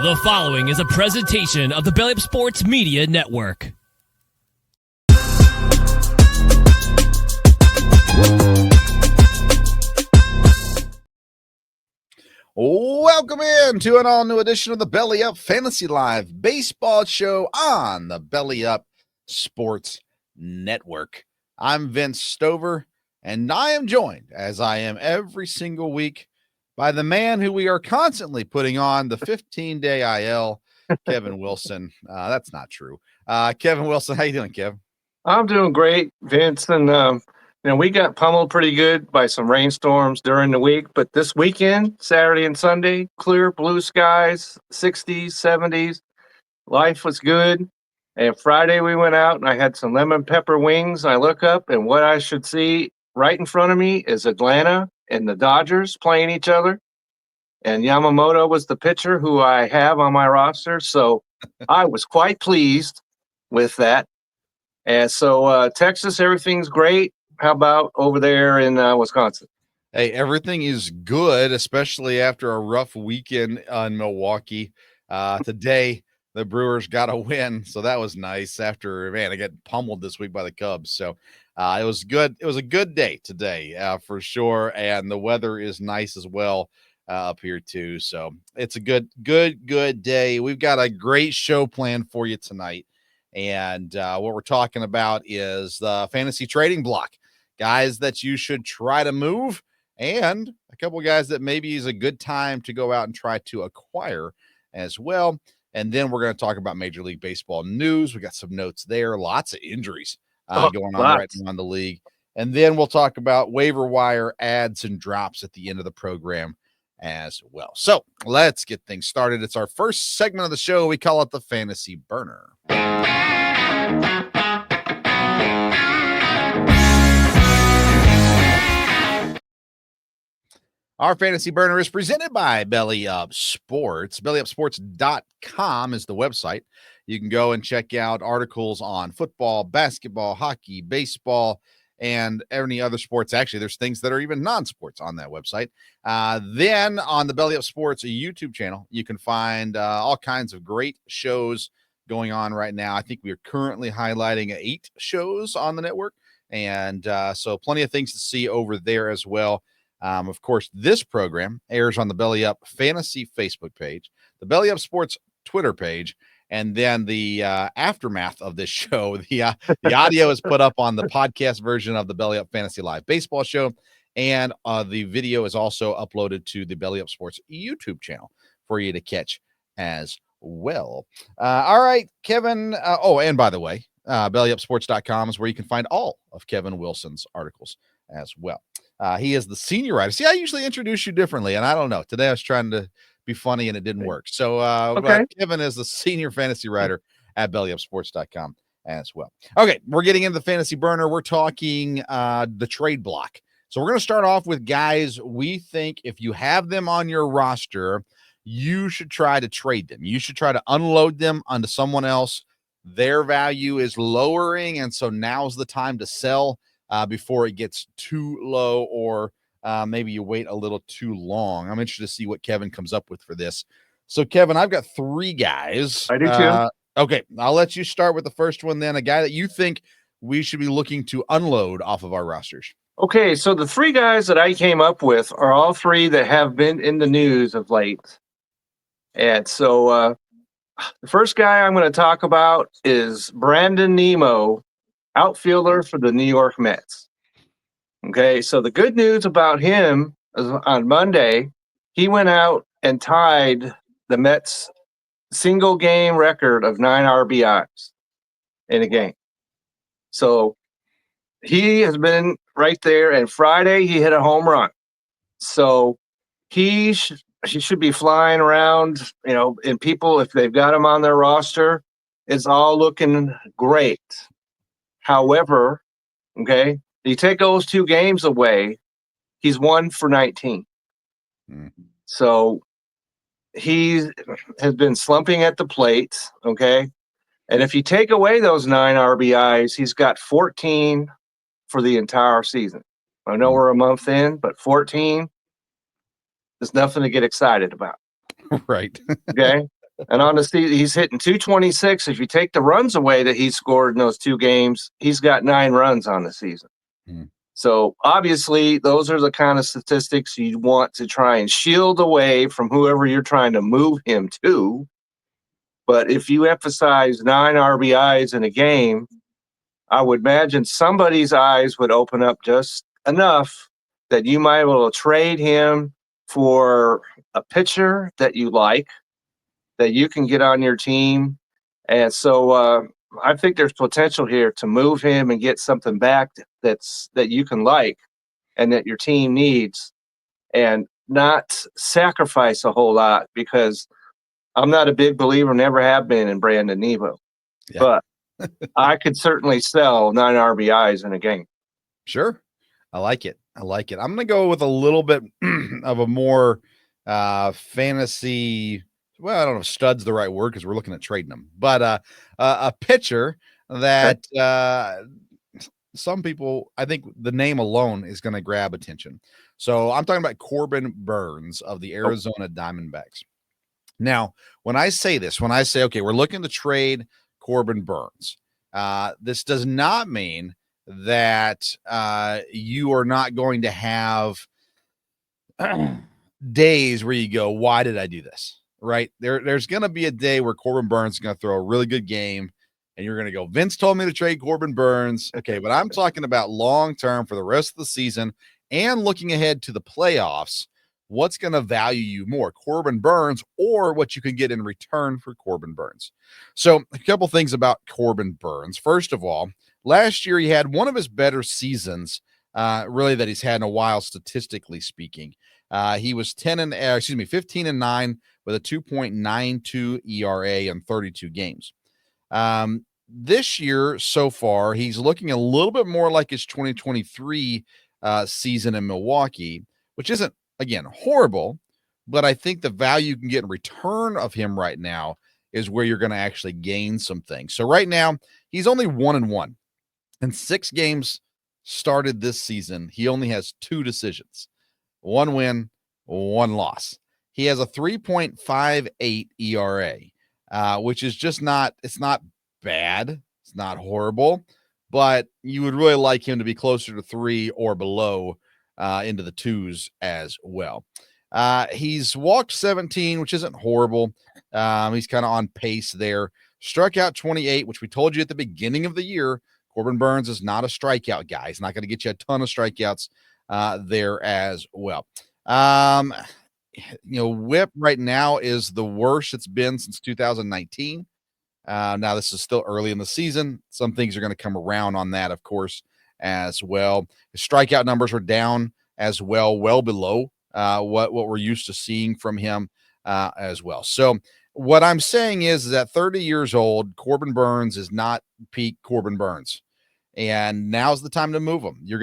The following is a presentation of the Bello Sports Media Network. Welcome in to an all-new edition of the Belly Up Fantasy Live Baseball Show on the Belly Up Sports Network. I'm Vince Stover, and I am joined, as I am every single week, by the man who we are constantly putting on the 15-day IL, Kevin Wilson. That's not true. Kevin Wilson, how you doing, Kev? I'm doing great, Vince. And, we got pummeled pretty good by some rainstorms during the week. But this weekend, Saturday and Sunday, clear blue skies, 60s, 70s. Life was good. And Friday we went out and I had some lemon pepper wings. I look up and what I should see right in front of me is Atlanta and the Dodgers playing each other. And Yamamoto was the pitcher who I have on my roster. So I was quite pleased with that. And so Texas, everything's great. How about over there in Wisconsin? Hey, everything is good, especially after a rough weekend in Milwaukee. Today, the Brewers got a win, so that was nice after, they got pummeled this week by the Cubs. So it was good. It was a good day today for sure, and the weather is nice as well up here too. So it's a good day. We've got a great show planned for you tonight. And what we're talking about is the fantasy trading block, guys that you should try to move, and a couple of guys that maybe is a good time to go out and try to acquire as well. And then we're going to talk about Major League Baseball news. We got some notes there, lots of injuries going on right now in the league. And then we'll talk about waiver wire ads and drops at the end of the program as well. So let's get things started. It's our first segment of the show. We call it the Fantasy Burner. Our Fantasy Burner is presented by Belly Up Sports. BellyUpSports.com is the website. You can go and check out articles on football, basketball, hockey, baseball, and any other sports. Actually, there's things that are even non-sports on that website. Then on the Belly Up Sports YouTube channel, you can find all kinds of great shows going on right now. I think we are currently highlighting 8 shows on the network. And so plenty of things to see over there as well. Of course, this program airs on the Belly Up Fantasy Facebook page, the Belly Up Sports Twitter page, and then the aftermath of this show, the audio is put up on the podcast version of the Belly Up Fantasy Live Baseball Show, and the video is also uploaded to the Belly Up Sports YouTube channel for you to catch as well. All right, Kevin. And by the way, BellyUpSports.com is where you can find all of Kevin Wilson's articles as well. He is the senior writer. See, I usually introduce you differently, and I don't know. Today I was trying to be funny, and it didn't work. So Kevin is the senior fantasy writer at BellyUpSports.com as well. Okay, we're getting into the Fantasy Burner. We're talking the trade block. So we're going to start off with guys we think if you have them on your roster, you should try to trade them. You should try to unload them onto someone else. Their value is lowering, and so now's the time to sell before it gets too low, or maybe you wait a little too long. I'm interested to see what Kevin comes up with for this. So, Kevin, I've got 3 guys. I do too. Okay, I'll let you start with the first one then, a guy that you think we should be looking to unload off of our rosters. Okay, so the 3 guys that I came up with are all 3 that have been in the news of late. And so the first guy I'm going to talk about is Brandon Nimmo, outfielder for the New York Mets. Okay, so the good news about him is on Monday, he went out and tied the Mets' single game record of 9 RBIs in a game. So he has been right there, and Friday he hit a home run. So he should be flying around, and people, if they've got him on their roster, it's all looking great. However, okay, you take those 2 games away, he's 1 for 19. Mm-hmm. So he has been slumping at the plate, okay? And if you take away those 9 RBIs, he's got 14 for the entire season. I know we're a month in, but 14 is nothing to get excited about. Right. Okay? And on the season, he's hitting 226. If you take the runs away that he scored in those 2 games, he's got 9 runs on the season. Hmm. So obviously, those are the kind of statistics you want to try and shield away from whoever you're trying to move him to. But if you emphasize 9 RBIs in a game, I would imagine somebody's eyes would open up just enough that you might be able to trade him for a pitcher that you like, that you can get on your team. And so I think there's potential here to move him and get something back that you can like and that your team needs, and not sacrifice a whole lot, because I'm not a big believer, never have been, in Brandon Nimmo. Yeah. But I could certainly sell 9 RBIs in a game. Sure. I like it. I'm going to go with a little bit of a more fantasy. Well, I don't know if stud's the right word because we're looking at trading them, but a pitcher that some people, I think the name alone is going to grab attention. So I'm talking about Corbin Burns of the Arizona Diamondbacks. Now, when I say, okay, we're looking to trade Corbin Burns, this does not mean that you are not going to have days where you go, why did I do this? Right? There's going to be a day where Corbin Burns is going to throw a really good game, and you're going to go, Vince told me to trade Corbin Burns. Okay, but I'm talking about long-term for the rest of the season and looking ahead to the playoffs. What's going to value you more, Corbin Burns or what you can get in return for Corbin Burns? So a couple things about Corbin Burns. First of all, last year he had one of his better seasons, really, that he's had in a while, statistically speaking. He was 15 and 9 with a 2.92 ERA in 32 games. This year so far, he's looking a little bit more like his 2023 season in Milwaukee, which isn't, again, horrible, but I think the value you can get in return of him right now is where you're going to actually gain some things. So right now, he's only 1-1. In 6 games started this season, he only has 2 decisions, 1 win, 1 loss. He has a 3.58 ERA, which is just it's not bad. It's not horrible, but you would really like him to be closer to 3 or below, into the 2s as well. He's walked 17, which isn't horrible. He's kind of on pace there. Struck out 28, which we told you at the beginning of the year. Corbin Burns is not a strikeout guy. He's not going to get you a ton of strikeouts there as well. Whip right now is the worst it's been since 2019. Now, this is still early in the season. Some things are going to come around on that, of course, as well. His strikeout numbers are down as well, well below what we're used to seeing from him as well. So what I'm saying is that 30 years old, Corbin Burns is not peak Corbin Burns. And now's the time to move him. You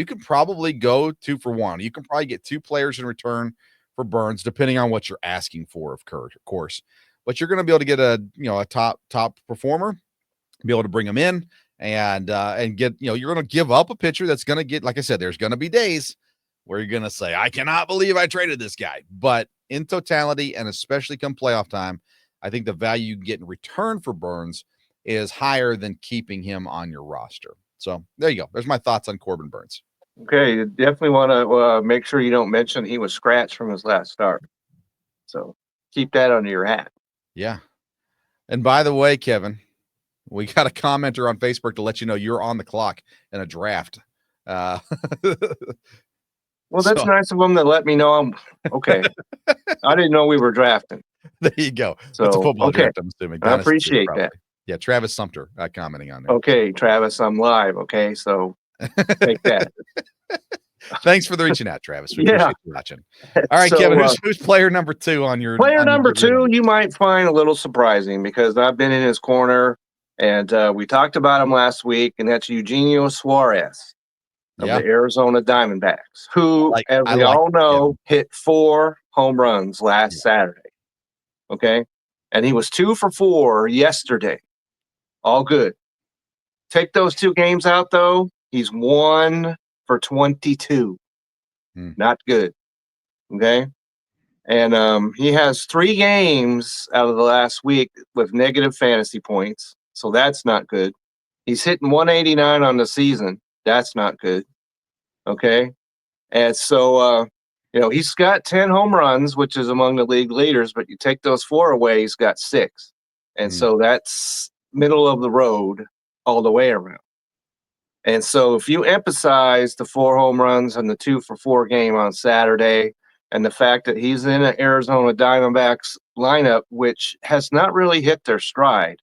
can probably go 2 for 1. You can probably get 2 players in return for Burns, depending on what you're asking for, of course. But you're going to be able to get a top performer, be able to bring him in and get, you're going to give up a pitcher that's going to get, like I said, there's going to be days where you're going to say, I cannot believe I traded this guy. But in totality, and especially come playoff time, I think the value you can get in return for Burns is higher than keeping him on your roster. So there you go. There's my thoughts on Corbin Burns. Okay, you definitely want to make sure you don't mention he was scratched from his last start. So keep that under your hat. Yeah. And by the way, Kevin, we got a commenter on Facebook to let you know you're on the clock in a draft. Well, that's nice of them to let me know I'm okay. I didn't know we were drafting. There you go. So, it's a football draft, I'm assuming. I appreciate that. Yeah, Travis Sumter commenting on there. Okay, Travis, I'm live. Okay, so take that. Thanks for the reaching out, Travis. We appreciate you watching. All right, So, Kevin, who's player number 2 on your player on number your 2? You might find a little surprising because I've been in his corner, and we talked about him last week, and that's Eugenio Suarez of the Arizona Diamondbacks, who, as we all know, hit 4 home runs last Saturday. Okay, and he was 2 for 4 yesterday. All good. Take those 2 games out, though. He's 1 for 22. Not good. Okay. And he has 3 games out of the last week with negative fantasy points. So that's not good. He's hitting 189 on the season. That's not good. Okay. And so, he's got 10 home runs, which is among the league leaders, but you take those 4 away, he's got 6. And so that's middle of the road all the way around. And so if you emphasize the 4 home runs and the 2 for 4 game on Saturday, and the fact that he's in an Arizona Diamondbacks lineup, which has not really hit their stride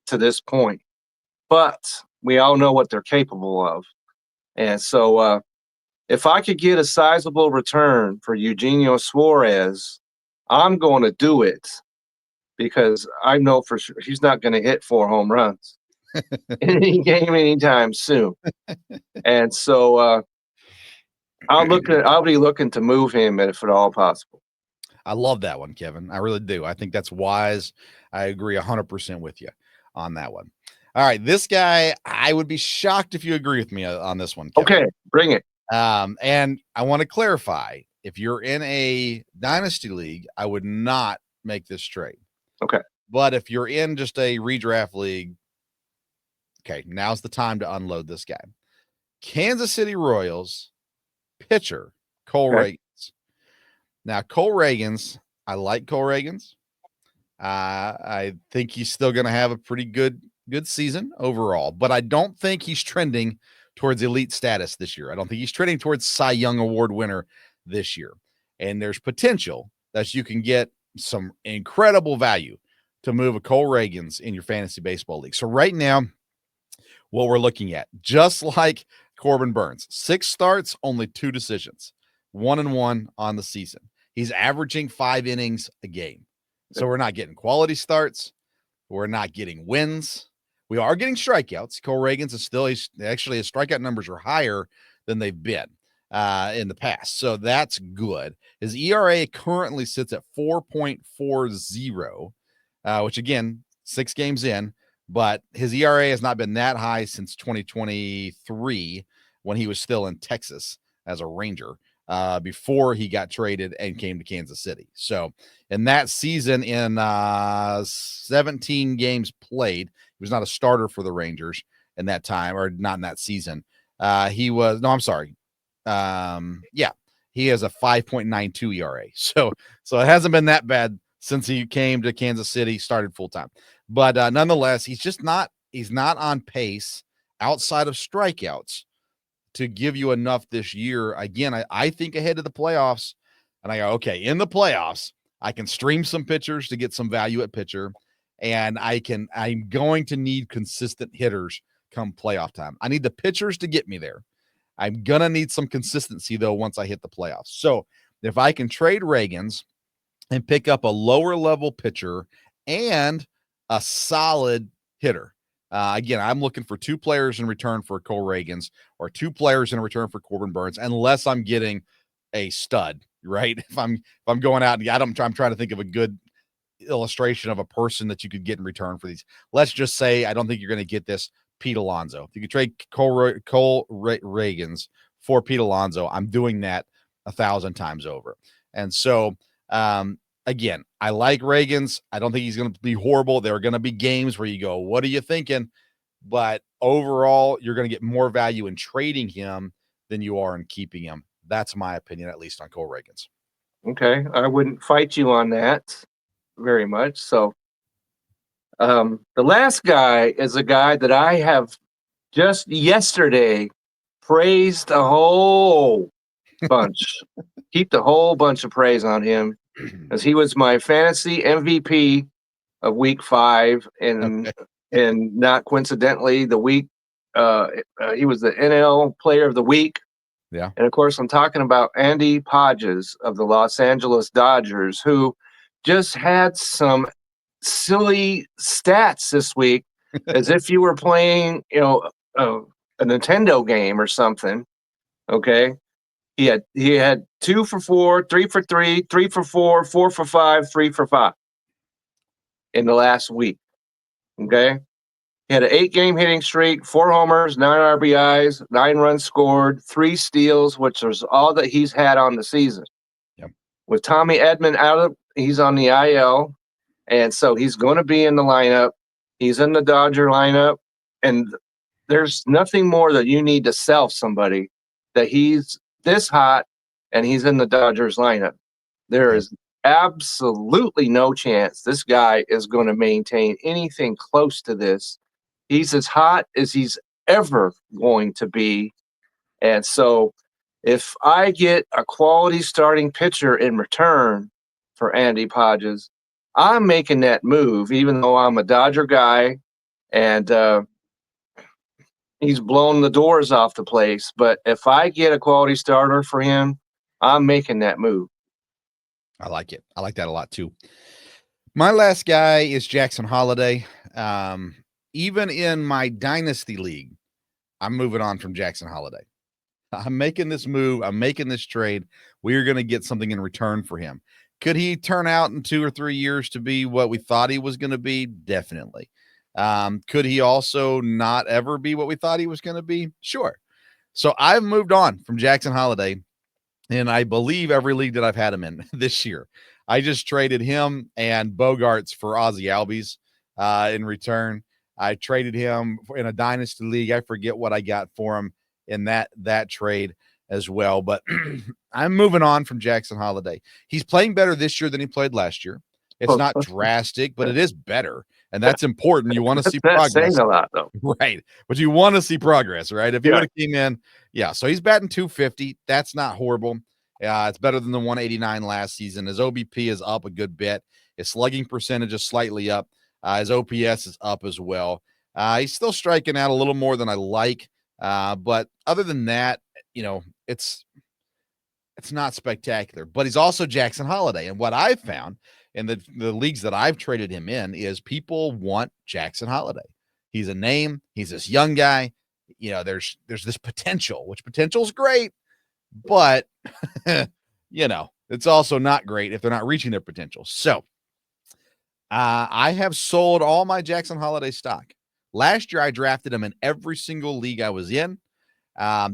to this point, but we all know what they're capable of. And so if I could get a sizable return for Eugenio Suarez, I'm going to do it because I know for sure he's not going to hit 4 home runs in any game anytime soon. And so I'll be looking to move him if at all possible. I love that one, Kevin. I really do. I think that's wise. I agree 100% with you on that one. All right, this guy, I would be shocked if you agree with me on this one, Kevin. Okay, bring it. And I want to clarify, if you're in a dynasty league, I would not make this trade. Okay. But if you're in just a redraft league, okay, now's the time to unload this guy. Kansas City Royals pitcher, Cole Ragans. Now, Cole Ragans, I like Cole Ragans. I think he's still going to have a pretty good season overall, but I don't think he's trending towards elite status this year. I don't think he's trending towards Cy Young Award winner this year. And there's potential that you can get some incredible value to move a Cole Ragans in your fantasy baseball league. So right now, what we're looking at, just like Corbin Burns, 6 starts, only 2 decisions, 1-1 on the season. He's averaging 5 innings a game. So we're not getting quality starts. We're not getting wins. We are getting strikeouts. Cole Ragans is still, actually his strikeout numbers are higher than they've been in the past. So that's good. His ERA currently sits at 4.40, which again, 6 games in, but his ERA has not been that high since 2023 when he was still in Texas as a Ranger. Before he got traded and came to Kansas City. So in that season, in 17 games played, he was not a starter for the Rangers in that time, or not in that season. He has a 5.92 ERA. So it hasn't been that bad since he came to Kansas City, started full time. But nonetheless, he's not on pace outside of strikeouts to give you enough this year. Again, I think ahead of the playoffs, and I go, okay, in the playoffs, I can stream some pitchers to get some value at pitcher, and I'm going to need consistent hitters come playoff time. I need the pitchers to get me there. I'm going to need some consistency, though, once I hit the playoffs. So if I can trade Ragans and pick up a lower level pitcher and a solid hitter, again, I'm looking for 2 players in return for Cole Ragans or 2 players in return for Corbin Burns, unless I'm getting a stud, right? If I'm going out and I'm trying to think of a good illustration of a person that you could get in return for these. Let's just say I don't think you're going to get this Pete Alonso. If you could trade Cole Ragans for Pete Alonso, I'm doing that 1,000 times over. And so, again, I like Ragans. I don't think he's going to be horrible. There are going to be games where you go, what are you thinking? But overall, you're going to get more value in trading him than you are in keeping him. That's my opinion, at least on Cole Ragans. Okay. I wouldn't fight you on that very much. So the last guy is a guy that I have just yesterday praised a whole bunch. Heaped a whole bunch of praise on him, as he was my fantasy MVP of week 5, and not coincidentally, the week he was the NL Player of the Week. Yeah, and of course, I'm talking about Andy Podges of the Los Angeles Dodgers, who just had some silly stats this week, as if you were playing, a Nintendo game or something. Okay. He had 2 for 4, 3 for 3, 3 for 4, 4 for 5, 3 for 5 in the last week. Okay. He had an 8-game hitting streak, 4 homers, 9 RBIs, 9 runs scored, 3 steals, which was all that he's had on the season. Yep. with Tommy Edman he's on the IL, and so he's going to be in the lineup. He's in the Dodger lineup, and there's nothing more that you need to sell somebody that he's this hot and he's in the Dodgers lineup. There is absolutely no chance this guy is going to maintain anything close to this. He's as hot as he's ever going to be. And so if I get a quality starting pitcher in return for Andy Podges, I'm making that move, even though I'm a Dodger guy and he's blown the doors off the place. But if I get a quality starter for him, I'm making that move. I like it. I like that a lot too. My last guy is Jackson Holiday. Even in my dynasty league, I'm moving on from Jackson Holiday. I'm making this move. I'm making this trade. We are going to get something in return for him. Could he turn out in 2 or 3 years to be what we thought he was going to be? Definitely. Could he also not ever be what we thought he was going to be? Sure. So I've moved on from Jackson Holiday, and I believe every league that I've had him in this year. I just traded him and Bogarts for Ozzie Albies in return. I traded him in a dynasty league. I forget what I got for him in that trade as well. But I'm moving on from Jackson Holiday. He's playing better this year than he played last year. It's not drastic, but it is better. And that's important. You want to see progress. Saying a lot, though. Right. But you want to see progress, right? If he would have came in, so he's batting 250. That's not horrible. It's better than the 189 last season. His OBP is up a good bit. His slugging percentage is slightly up. His OPS is up as well. He's still striking out a little more than I like. But other than that, it's not spectacular. But he's also Jackson Holiday. And what I've found in the leagues that I've traded him in is people want Jackson Holiday. He's a name. He's this young guy. There's this potential, which potential is great, but it's also not great if they're not reaching their potential. So I have sold all my Jackson Holiday stock. Last year, I drafted him in every single league I was in.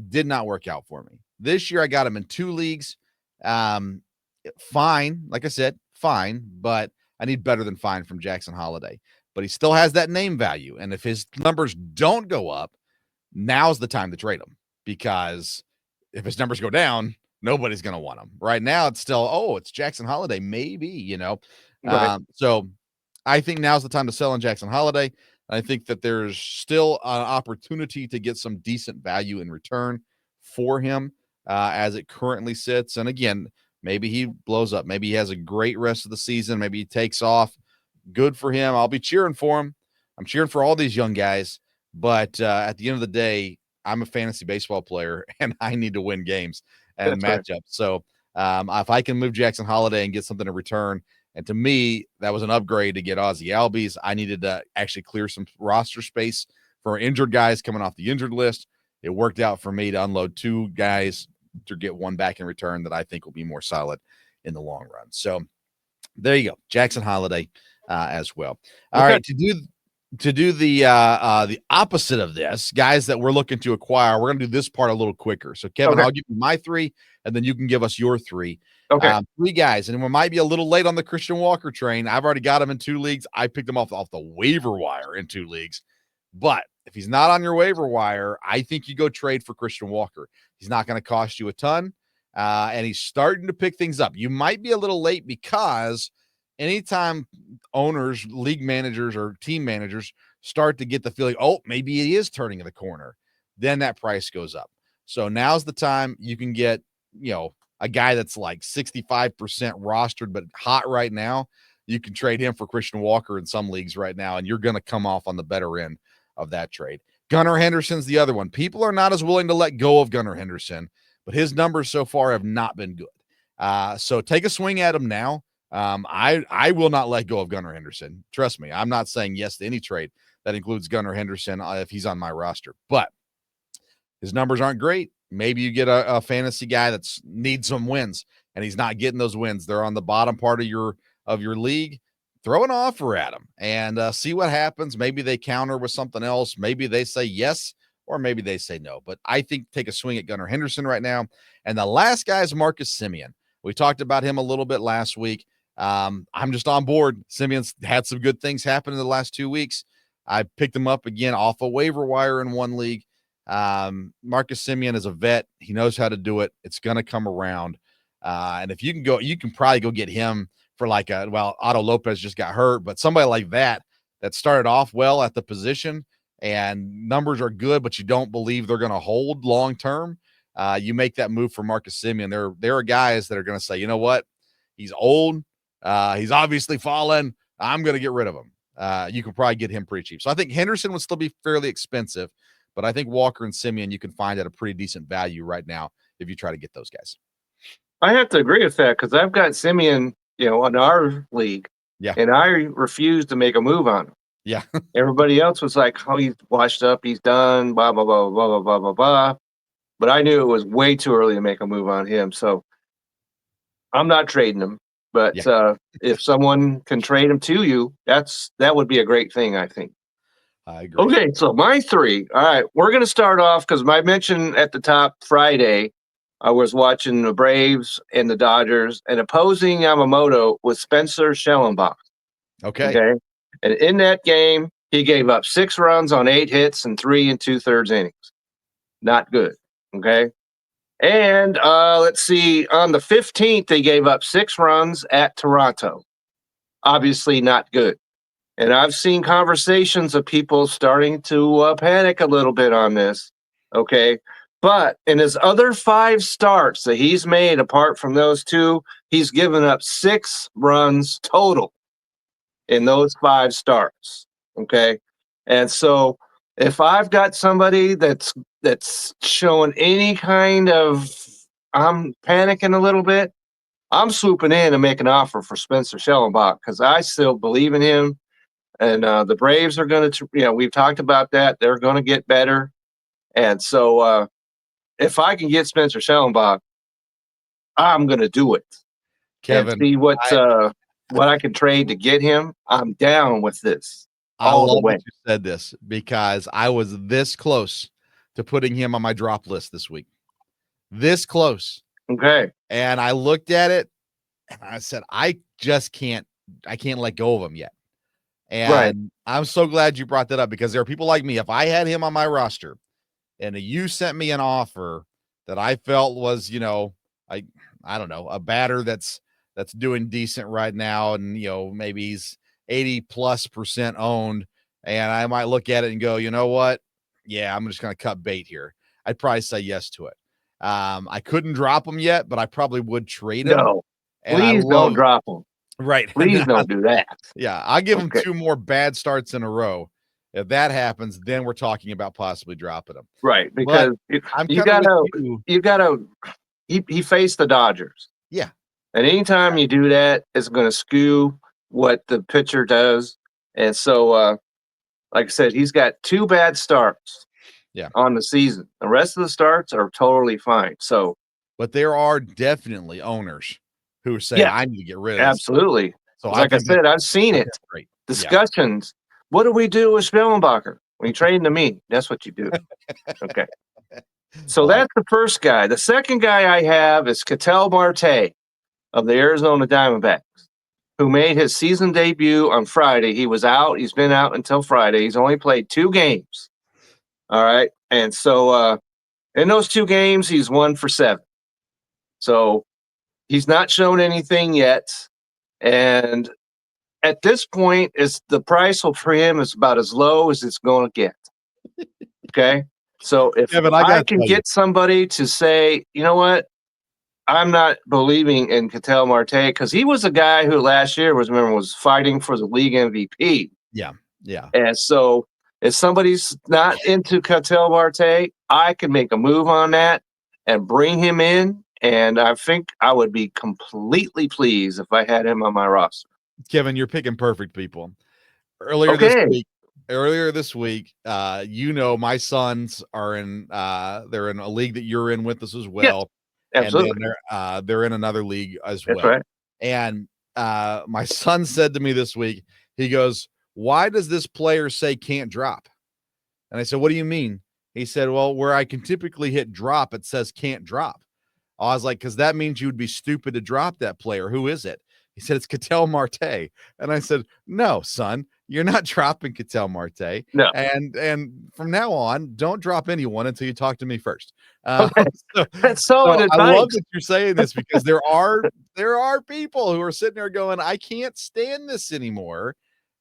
Did not work out for me. This year, I got him in 2 leagues. Fine. Like I said, fine, but I need better than fine from Jackson Holiday. But he still has that name value. And if his numbers don't go up, now's the time to trade him, because if his numbers go down, nobody's going to want him. Right now, it's still, it's Jackson Holiday, maybe, Right. So I think now's the time to sell on Jackson Holiday. I think that there's still an opportunity to get some decent value in return for him as it currently sits. And again, maybe he blows up. Maybe he has a great rest of the season. Maybe he takes off. Good for him. I'll be cheering for him. I'm cheering for all these young guys. But at the end of the day, I'm a fantasy baseball player, and I need to win games and matchups. Right. So if I can move Jackson Holiday and get something in return, and to me, that was an upgrade to get Ozzie Albies. I needed to actually clear some roster space for injured guys coming off the injured list. It worked out for me to unload 2 guys to get 1 back in return that I think will be more solid in the long run. So there you go, Jackson Holiday as well. All right, to do the opposite of this, guys that we're looking to acquire, we're going to do this part a little quicker. So Kevin, I'll give you my 3, and then you can give us your 3. Okay. 3 guys, and we might be a little late on the Christian Walker train. I've already got him in 2 leagues. I picked him off the waiver wire in 2 leagues. But if he's not on your waiver wire, I think you go trade for Christian Walker. He's not going to cost you a ton, and he's starting to pick things up. You might be a little late because anytime owners, league managers, or team managers start to get the feeling, maybe he is turning the corner, then that price goes up. So now's the time you can get, a guy that's like 65% rostered but hot right now. You can trade him for Christian Walker in some leagues right now, and you're going to come off on the better end of that trade. Gunnar Henderson's the other one. People are not as willing to let go of Gunnar Henderson, but his numbers so far have not been good. So take a swing at him now. I will not let go of Gunnar Henderson. Trust me, I'm not saying yes to any trade that includes Gunnar Henderson if he's on my roster, but his numbers aren't great. Maybe you get a fantasy guy that needs some wins, and he's not getting those wins. They're on the bottom part of your league. Throw an offer at them and see what happens. Maybe they counter with something else. Maybe they say yes, or maybe they say no. But I think take a swing at Gunnar Henderson right now. And the last guy is Marcus Semien. We talked about him a little bit last week. I'm just on board. Simeon's had some good things happen in the last 2 weeks. I picked him up again off a waiver wire in one league. Marcus Semien is a vet. He knows how to do it. It's going to come around. And if you can go, you can probably go get him for Otto Lopez just got hurt, but somebody like that started off well at the position and numbers are good, but you don't believe they're going to hold long-term. You make that move for Marcus Semien. There are guys that are going to say, you know what? He's old. He's obviously fallen. I'm going to get rid of him. You could probably get him pretty cheap. So I think Henderson would still be fairly expensive, but I think Walker and Semien you can find at a pretty decent value right now if you try to get those guys. I have to agree with that because I've got Semien, in our league. Yeah. And I refused to make a move on him. Yeah. Everybody else was like, oh, he's washed up, he's done, blah, blah, blah, blah, blah, blah, blah, blah. But I knew it was way too early to make a move on him. So I'm not trading him. But if someone can trade him to you, that would be a great thing, I think. I agree. Okay, so my three. All right, we're going to start off because I mentioned at the top Friday, I was watching the Braves and the Dodgers, and opposing Yamamoto was Spencer Schellenbach. Okay. And in that game, he gave up 6 runs on 8 hits and 3 2/3 innings. Not good. Okay. And let's see, on the 15th, they gave up 6 runs at Toronto. Obviously not good. And I've seen conversations of people starting to panic a little bit on this. Okay. But in his other 5 starts that he's made, apart from those 2, he's given up 6 runs total in those 5 starts. Okay. And so if I've got somebody that's showing any kind of I'm panicking a little bit, I'm swooping in and making an offer for Spencer Schellenbach because I still believe in him. And the Braves are going to, we've talked about that. They're going to get better. And so if I can get Spencer Schellenbach, I'm going to do it. Kevin, and see what I can trade to get him. I'm down with this. I love that you said this because I was this close to putting him on my drop list this week. This close. Okay. And I looked at it and I said, I can't let go of him yet. And I'm so glad you brought that up because there are people like me. If I had him on my roster and you sent me an offer that I felt was, I don't know, a batter that's doing decent right now. And, maybe he's 80+% owned. And I might look at it and go, you know what? Yeah, I'm just going to cut bait here. I'd probably say yes to it. I couldn't drop him yet, but I probably would trade him. No, please don't drop him. Right. Please don't do that. Yeah, I'll give him 2 more bad starts in a row. If that happens, then we're talking about possibly dropping him. Right, because he faced the Dodgers. Yeah. And anytime you do that, it's going to skew what the pitcher does. And so, like I said, he's got 2 bad starts on the season. The rest of the starts are totally fine. So, but there are definitely owners who say, I need to get rid of this. Absolutely. So like I said, I've seen it. Great. Discussions. Yeah. What do we do with Schellenbacher? When you trade him to me, that's what you do. Okay. So that's the first guy. The second guy I have is Ketel Marte of the Arizona Diamondbacks, who made his season debut on Friday. He was out. He's been out until Friday. He's only played 2 games. All right. And so in those 2 games, he's 1 for 7. So he's not shown anything yet. And at this point, the price for him is about as low as it's going to get. Okay. So if I can get somebody to say, you know what, I'm not believing in Ketel Marte because he was a guy who last year was fighting for the league MVP. Yeah. Yeah. And so if somebody's not into Ketel Marte, I can make a move on that and bring him in. And I think I would be completely pleased if I had him on my roster. Kevin, you're picking perfect people. Earlier this week, my sons are in they're in a league that you're in with us as well. Yeah, absolutely. And they're in another league as well. Right. And my son said to me this week, he goes, "Why does this player say can't drop?" And I said, "What do you mean?" He said, "Well, where I can typically hit drop, it says can't drop." I was like, because that means you would be stupid to drop that player. Who is it? He said, it's Ketel Marte. And I said, no, son, you're not dropping Ketel Marte. No. And from now on, don't drop anyone until you talk to me first. Okay. So, That's solid I love advice. that you're saying this because there are people who are sitting there going, I can't stand this anymore.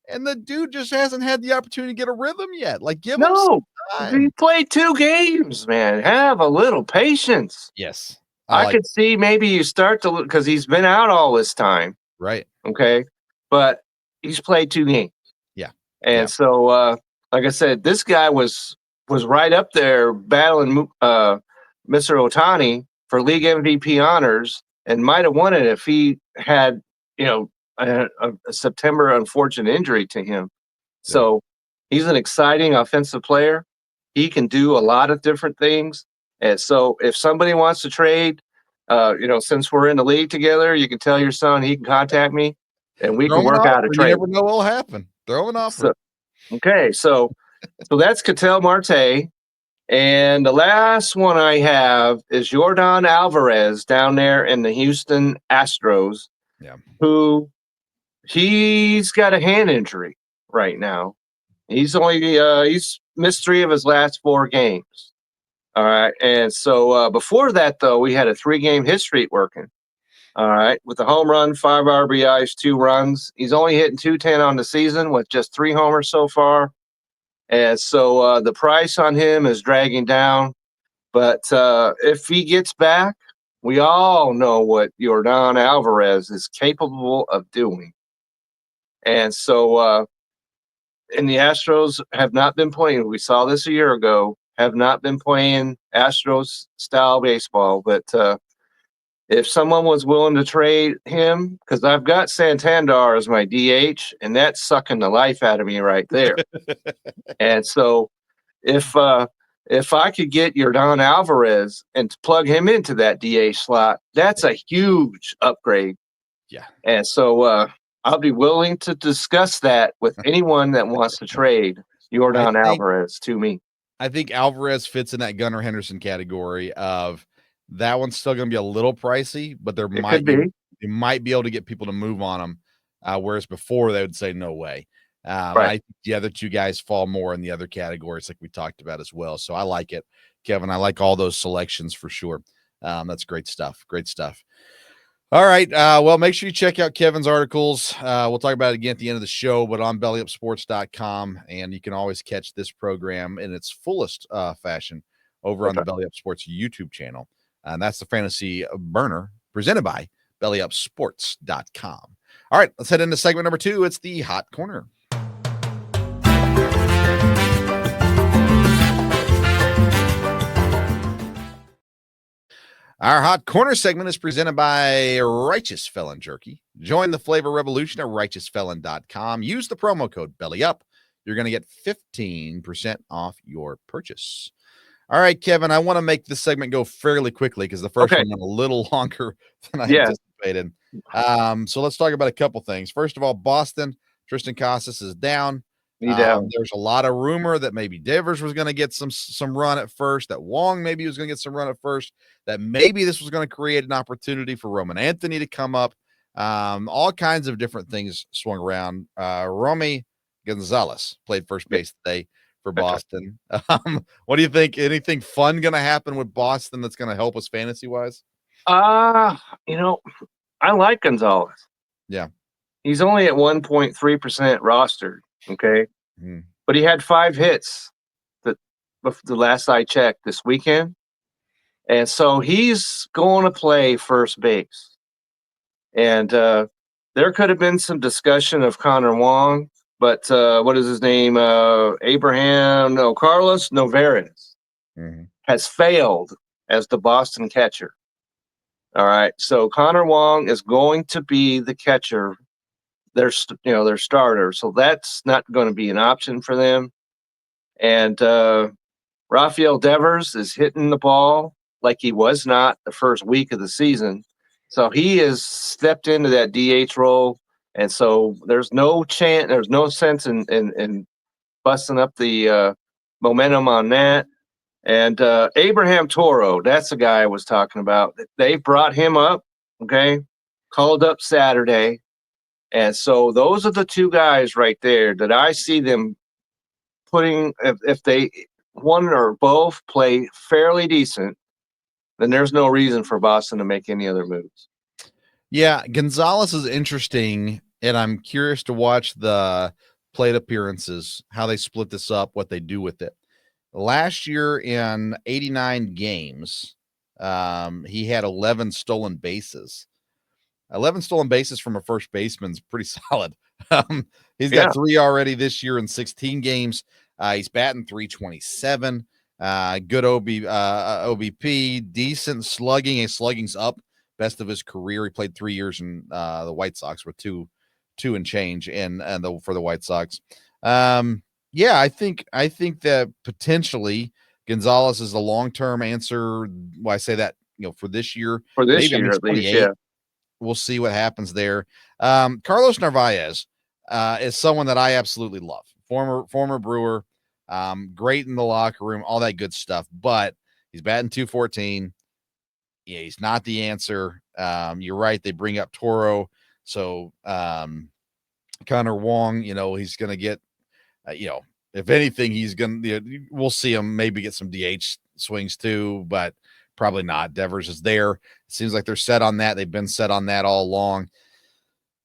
And the dude just hasn't had the opportunity to get a rhythm yet. Like, give him some No, time. you played 2 games, man. Have a little patience. Yes. I like could see maybe you start to look because he's been out all this time. right. Okay. But he's played 2 games. Yeah. And so, like I said, this guy was right up there battling Mr. Otani for league MVP honors and might have won it if he had, a September unfortunate injury to him. So he's an exciting offensive player. He can do a lot of different things. And so if somebody wants to trade, since we're in the league together, you can tell your son he can contact me and we can Throw an work out a offer. You trade. never know what'll happen. Throw an offer. Okay, so that's Ketel Marte. And the last one I have is Jordan Alvarez down there in the Houston Astros, who he's got a hand injury right now. He's missed 3 of his last 4 games. All right, and so before that though, we had a 3-game hit streak working. All right, with the home run, 5 RBIs, 2 runs. He's only hitting 210 on the season with just 3 homers so far. And so the price on him is dragging down. But if he gets back, we all know what Jordan Alvarez is capable of doing. And so and the Astros have not been playing. We saw this a year ago. Have not been playing Astros style baseball. But if someone was willing to trade him, because I've got Santander as my DH, and that's sucking the life out of me right there. And so if I could get Jordan Alvarez and plug him into that DH slot, that's a huge upgrade. Yeah. And so I'll be willing to discuss that with anyone that wants to trade Jordan Alvarez to me. I think Alvarez fits in that Gunnar Henderson category of that one's still going to be a little pricey, but they might be able to get people to move on them. Whereas before they would say no way. Right. I think the other 2 guys fall more in the other categories like we talked about as well. So I like it, Kevin. I like all those selections for sure. That's great stuff. Great stuff. All right. Well, make sure you check out Kevin's articles. We'll talk about it again at the end of the show, but on bellyupsports.com. And you can always catch this program in its fullest fashion over on the Belly Up Sports YouTube channel. And that's the Fantasy Burner presented by bellyupsports.com. All right, let's head into segment number 2. It's the Hot Corner. Our Hot Corner segment is presented by Righteous Felon Jerky. Join the flavor revolution at righteousfelon.com. Use the promo code BELLYUP. You're going to get 15% off your purchase. All right, Kevin, I want to make this segment go fairly quickly because the first one went a little longer than I anticipated. So let's talk about a couple things. First of all, Boston, Tristan Casas is down. There's a lot of rumor that maybe Devers was going to get some run at first, that Wong maybe was going to get some run at first, that maybe this was going to create an opportunity for Roman Anthony to come up. All kinds of different things swung around. Romy Gonzalez played first base today for Boston. What do you think? Anything fun going to happen with Boston that's going to help us fantasy-wise? I like Gonzalez. Yeah. He's only at 1.3% rostered. Okay. But he had 5 hits the last I checked this weekend. And so he's going to play first base. And there could have been some discussion of Connor Wong, but what is his name? Carlos Noveres has failed as the Boston catcher. All right. So Connor Wong is going to be the catcher. Their starter, so that's not going to be an option for them. And Rafael Devers is hitting the ball like he was not the first week of the season, so he has stepped into that DH role, and so there's no sense in busting up the momentum on that. And Abraham Toro, that's the guy I was talking about. They brought him up, okay, called up Saturday. And so those are the two guys right there that I see them putting, if they one or both play fairly decent, then there's no reason for Boston to make any other moves. Yeah, Gonzalez is interesting, and I'm curious to watch the plate appearances, how they split this up, what they do with it. Last year in 89 games, he had 11 stolen bases. 11 stolen bases from a first baseman's pretty solid. He's got 3 already this year in 16 games. He's batting 327. Good OBP, decent slugging. His slugging's up, best of his career. He played 3 years in the White Sox with two and change for the White Sox. Yeah, I think that potentially Gonzalez is a long-term answer. Well, I say that, for this year, for this year at least. Yeah, we'll see what happens there. Carlos Narvaez is someone that I absolutely love. Former Brewer, great in the locker room, all that good stuff. But he's batting 214. Yeah, he's not the answer. You're right. They bring up Toro, so Connor Wong. He's going to get. If anything, he's going to. We'll see him maybe get some DH swings too, but probably not. Devers is there. It seems like they're set on that. They've been set on that all along.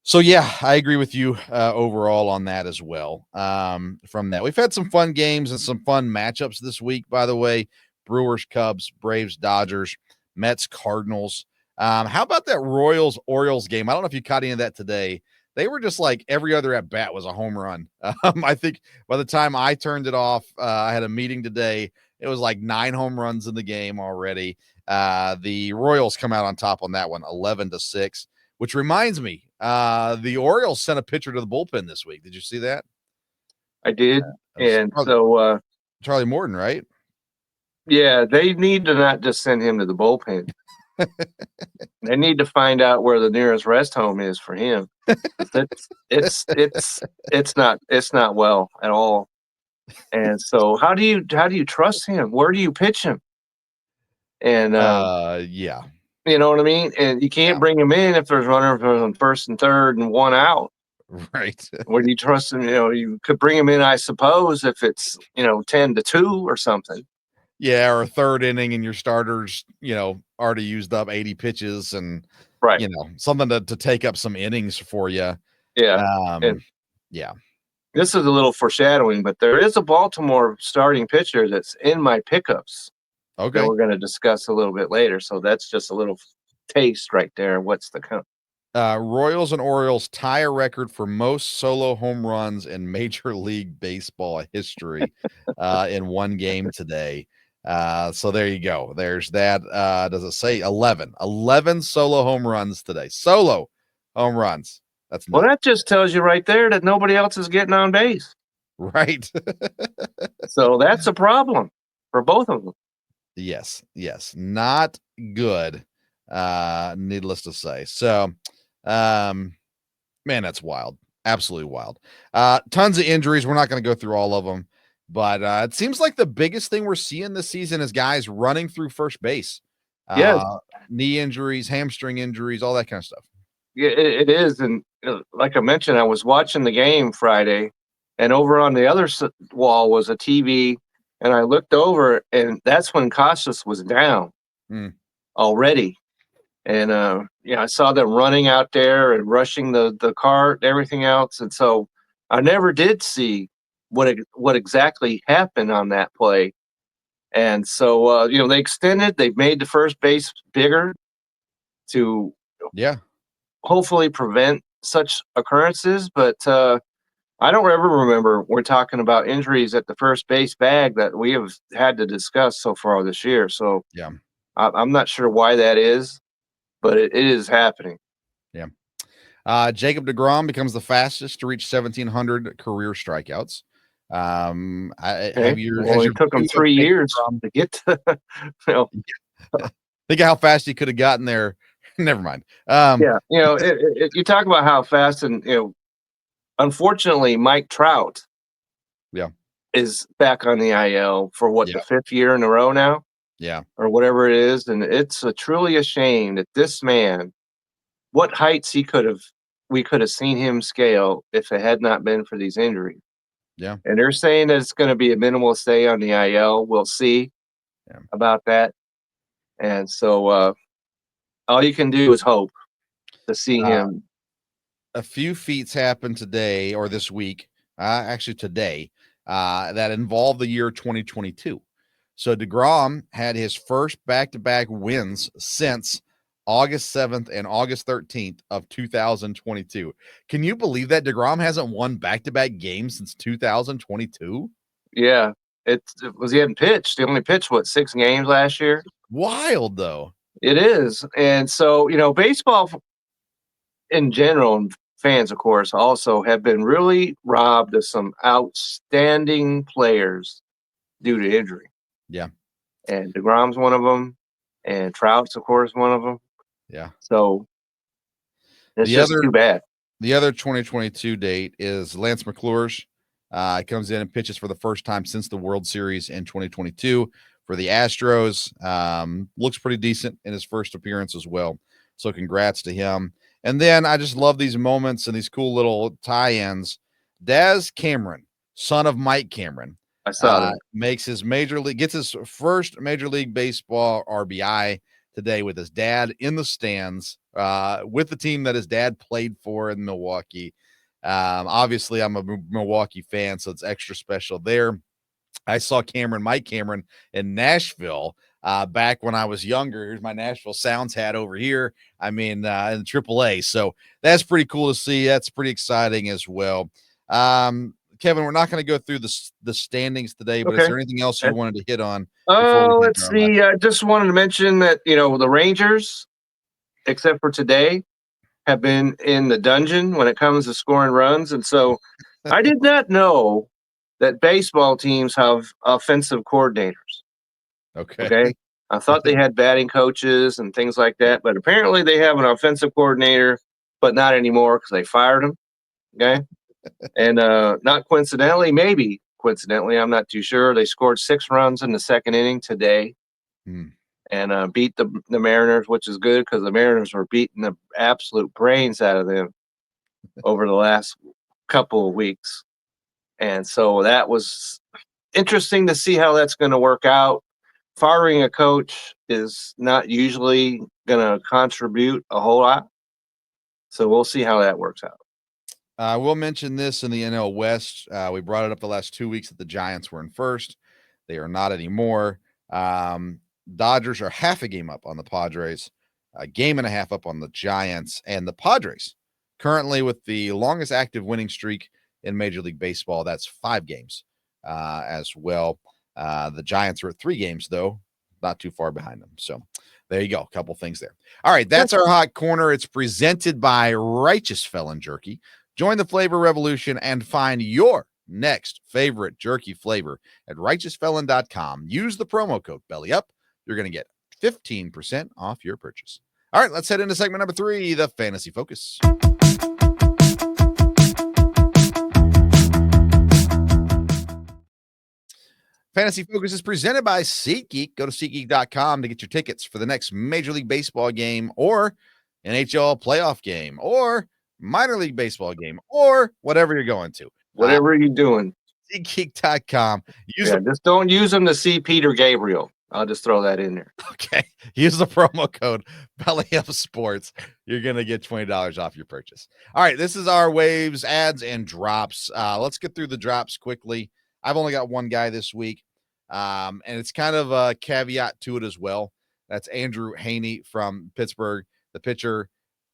So, yeah, I agree with you overall on that as well. From that, we've had some fun games and some fun matchups this week, by the way. Brewers, Cubs, Braves, Dodgers, Mets, Cardinals. How about that Royals-Orioles game? I don't know if you caught any of that today. They were just like every other at-bat was a home run. I think by the time I turned it off, I had a meeting today. It was like 9 home runs in the game already. The Royals come out on top on that one, 11-6, which reminds me, the Orioles sent a pitcher to the bullpen this week. Did you see that? I did. And so Charlie Morton, right? Yeah, they need to not just send him to the bullpen. They need to find out where the nearest rest home is for him. It's not well at all. And so how do you trust him? Where do you pitch him? And yeah. You know what I mean? And you can't bring him in if there's runners on first and third and 1 out. Right. Where do you trust him? You could bring him in, I suppose, if it's 10-2 or something. Yeah, or a third inning and your starters, already used up 80 pitches and right. Something to take up some innings for you. Yeah. Yeah. This is a little foreshadowing, but there is a Baltimore starting pitcher that's in my pickups. Okay. That we're going to discuss a little bit later. So that's just a little taste right there. What's the count? Royals and Orioles tie a record for most solo home runs in Major League Baseball history in one game today. So there you go. There's that. Does it say 11? 11 solo home runs today. Solo home runs. That's well, that just tells you right there that nobody else is getting on base. Right. So that's a problem for both of them. Yes. Not good. Needless to say. So, man, that's wild. Absolutely wild. Tons of injuries. We're not going to go through all of them, but it seems like the biggest thing we're seeing this season is guys running through first base. Yes. Knee injuries, hamstring injuries, all that kind of stuff. Yeah, it is. And like I mentioned, I was watching the game Friday, and over on the other wall was a TV, and I looked over, and that's when Casas was down already. And I saw them running out there and rushing the cart and everything else. And so I never did see what exactly happened on that play. And so they extended. They've made the first base bigger to hopefully prevent such occurrences. But I don't ever remember we're talking about injuries at the first base bag that we have had to discuss so far this year. So I'm not sure why that is. But it is happening. Yeah. Jacob deGrom becomes the fastest to reach 1,700 career strikeouts. It took him 3 years to get to. Think of how fast he could have gotten there. Never mind. You talk about how fast, and unfortunately, Mike Trout, is back on the IL for the 5th year in a row now, or whatever it is, and it's truly a shame that this man, what heights we could have seen him scale if it had not been for these injuries. Yeah. And they're saying that it's going to be a minimal stay on the IL. We'll see about that. And so all you can do is hope to see him. A few feats happened today or this week, actually today, that involved the year 2022. So DeGrom had his first back-to-back wins since August 7th and August 13th of 2022. Can you believe that DeGrom hasn't won back-to-back games since 2022? Yeah. It was he hadn't pitched. He only pitched 6 games last year. Wild though. It is. And so, baseball in general, and fans, of course, also have been really robbed of some outstanding players due to injury. Yeah. And DeGrom's one of them, and Trout's, of course, one of them. Yeah. So it's just too bad. The other 2022 date is Lance McClure's. Comes in and pitches for the first time since the World Series in 2022 for the Astros. Looks pretty decent in his first appearance as well. So congrats to him. And then I just love these moments and these cool little tie-ins. Daz Cameron, son of Mike Cameron, I saw that. gets his first Major League Baseball RBI today with his dad in the stands, with the team that his dad played for in Milwaukee. Obviously I'm a Milwaukee fan, so it's extra special there. I saw Mike Cameron in Nashville back when I was younger. Here's my Nashville Sounds hat over here. I mean, in AAA. So that's pretty cool to see. That's pretty exciting as well. Kevin, we're not going to go through the standings today, but is there anything else you wanted to hit on? Let's see. I just wanted to mention that, the Rangers, except for today, have been in the dungeon when it comes to scoring runs. And so I did not know that baseball teams have offensive coordinators. Okay. I thought they had batting coaches and things like that, but apparently they have an offensive coordinator, but not anymore because they fired him. Okay. And not coincidentally, maybe coincidentally, I'm not too sure. They scored 6 runs in the second inning today. And beat the Mariners, which is good because the Mariners were beating the absolute brains out of them over the last couple of weeks. And so that was interesting to see how that's going to work out. Firing a coach is not usually going to contribute a whole lot. So we'll see how that works out. We'll mention this in the NL West. We brought it up the last 2 weeks that the Giants were in first. They are not anymore. Dodgers are half a game up on the Padres, a game and a half up on the Giants, and the Padres currently with the longest active winning streak in Major League Baseball. That's 5 games as well. The Giants are at 3 games, though, not too far behind them. So there you go. A couple things there. All right. That's our hot corner. It's presented by Righteous Felon Jerky. Join the flavor revolution and find your next favorite jerky flavor at righteousfelon.com. Use the promo code BELLYUP. You're going to get 15% off your purchase. All right, let's head into segment number 3, the Fantasy Focus. Fantasy Focus is presented by SeatGeek. Go to SeatGeek.com to get your tickets for the next Major League Baseball game or NHL playoff game or minor league baseball game or whatever you're going to. Whatever you're doing. SeatGeek.com. Just don't use them to see Peter Gabriel. I'll just throw that in there. Okay. Use the promo code BellyUpSports. You're going to get $20 off your purchase. All right. This is our waves, ads, and drops. Let's get through the drops quickly. I've only got one guy this week. And it's kind of a caveat to it as well. That's Andrew Haney from Pittsburgh, the pitcher.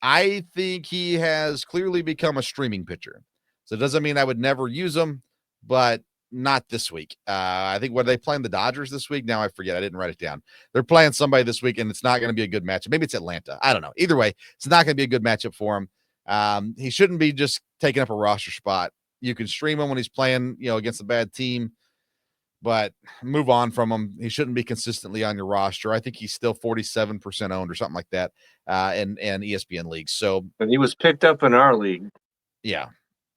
I think he has clearly become a streaming pitcher. So it doesn't mean I would never use him, but not this week. I think what are they playing the Dodgers this week? Now I forget. I didn't write it down. They're playing somebody this week, and it's not going to be a good matchup. Maybe it's Atlanta. I don't know. Either way, it's not going to be a good matchup for him. He shouldn't be just taking up a roster spot. You can stream him when he's playing, against a bad team, but move on from him. He shouldn't be consistently on your roster. I think he's still 47% owned or something like that in ESPN leagues. So, and he was picked up in our league. Yeah.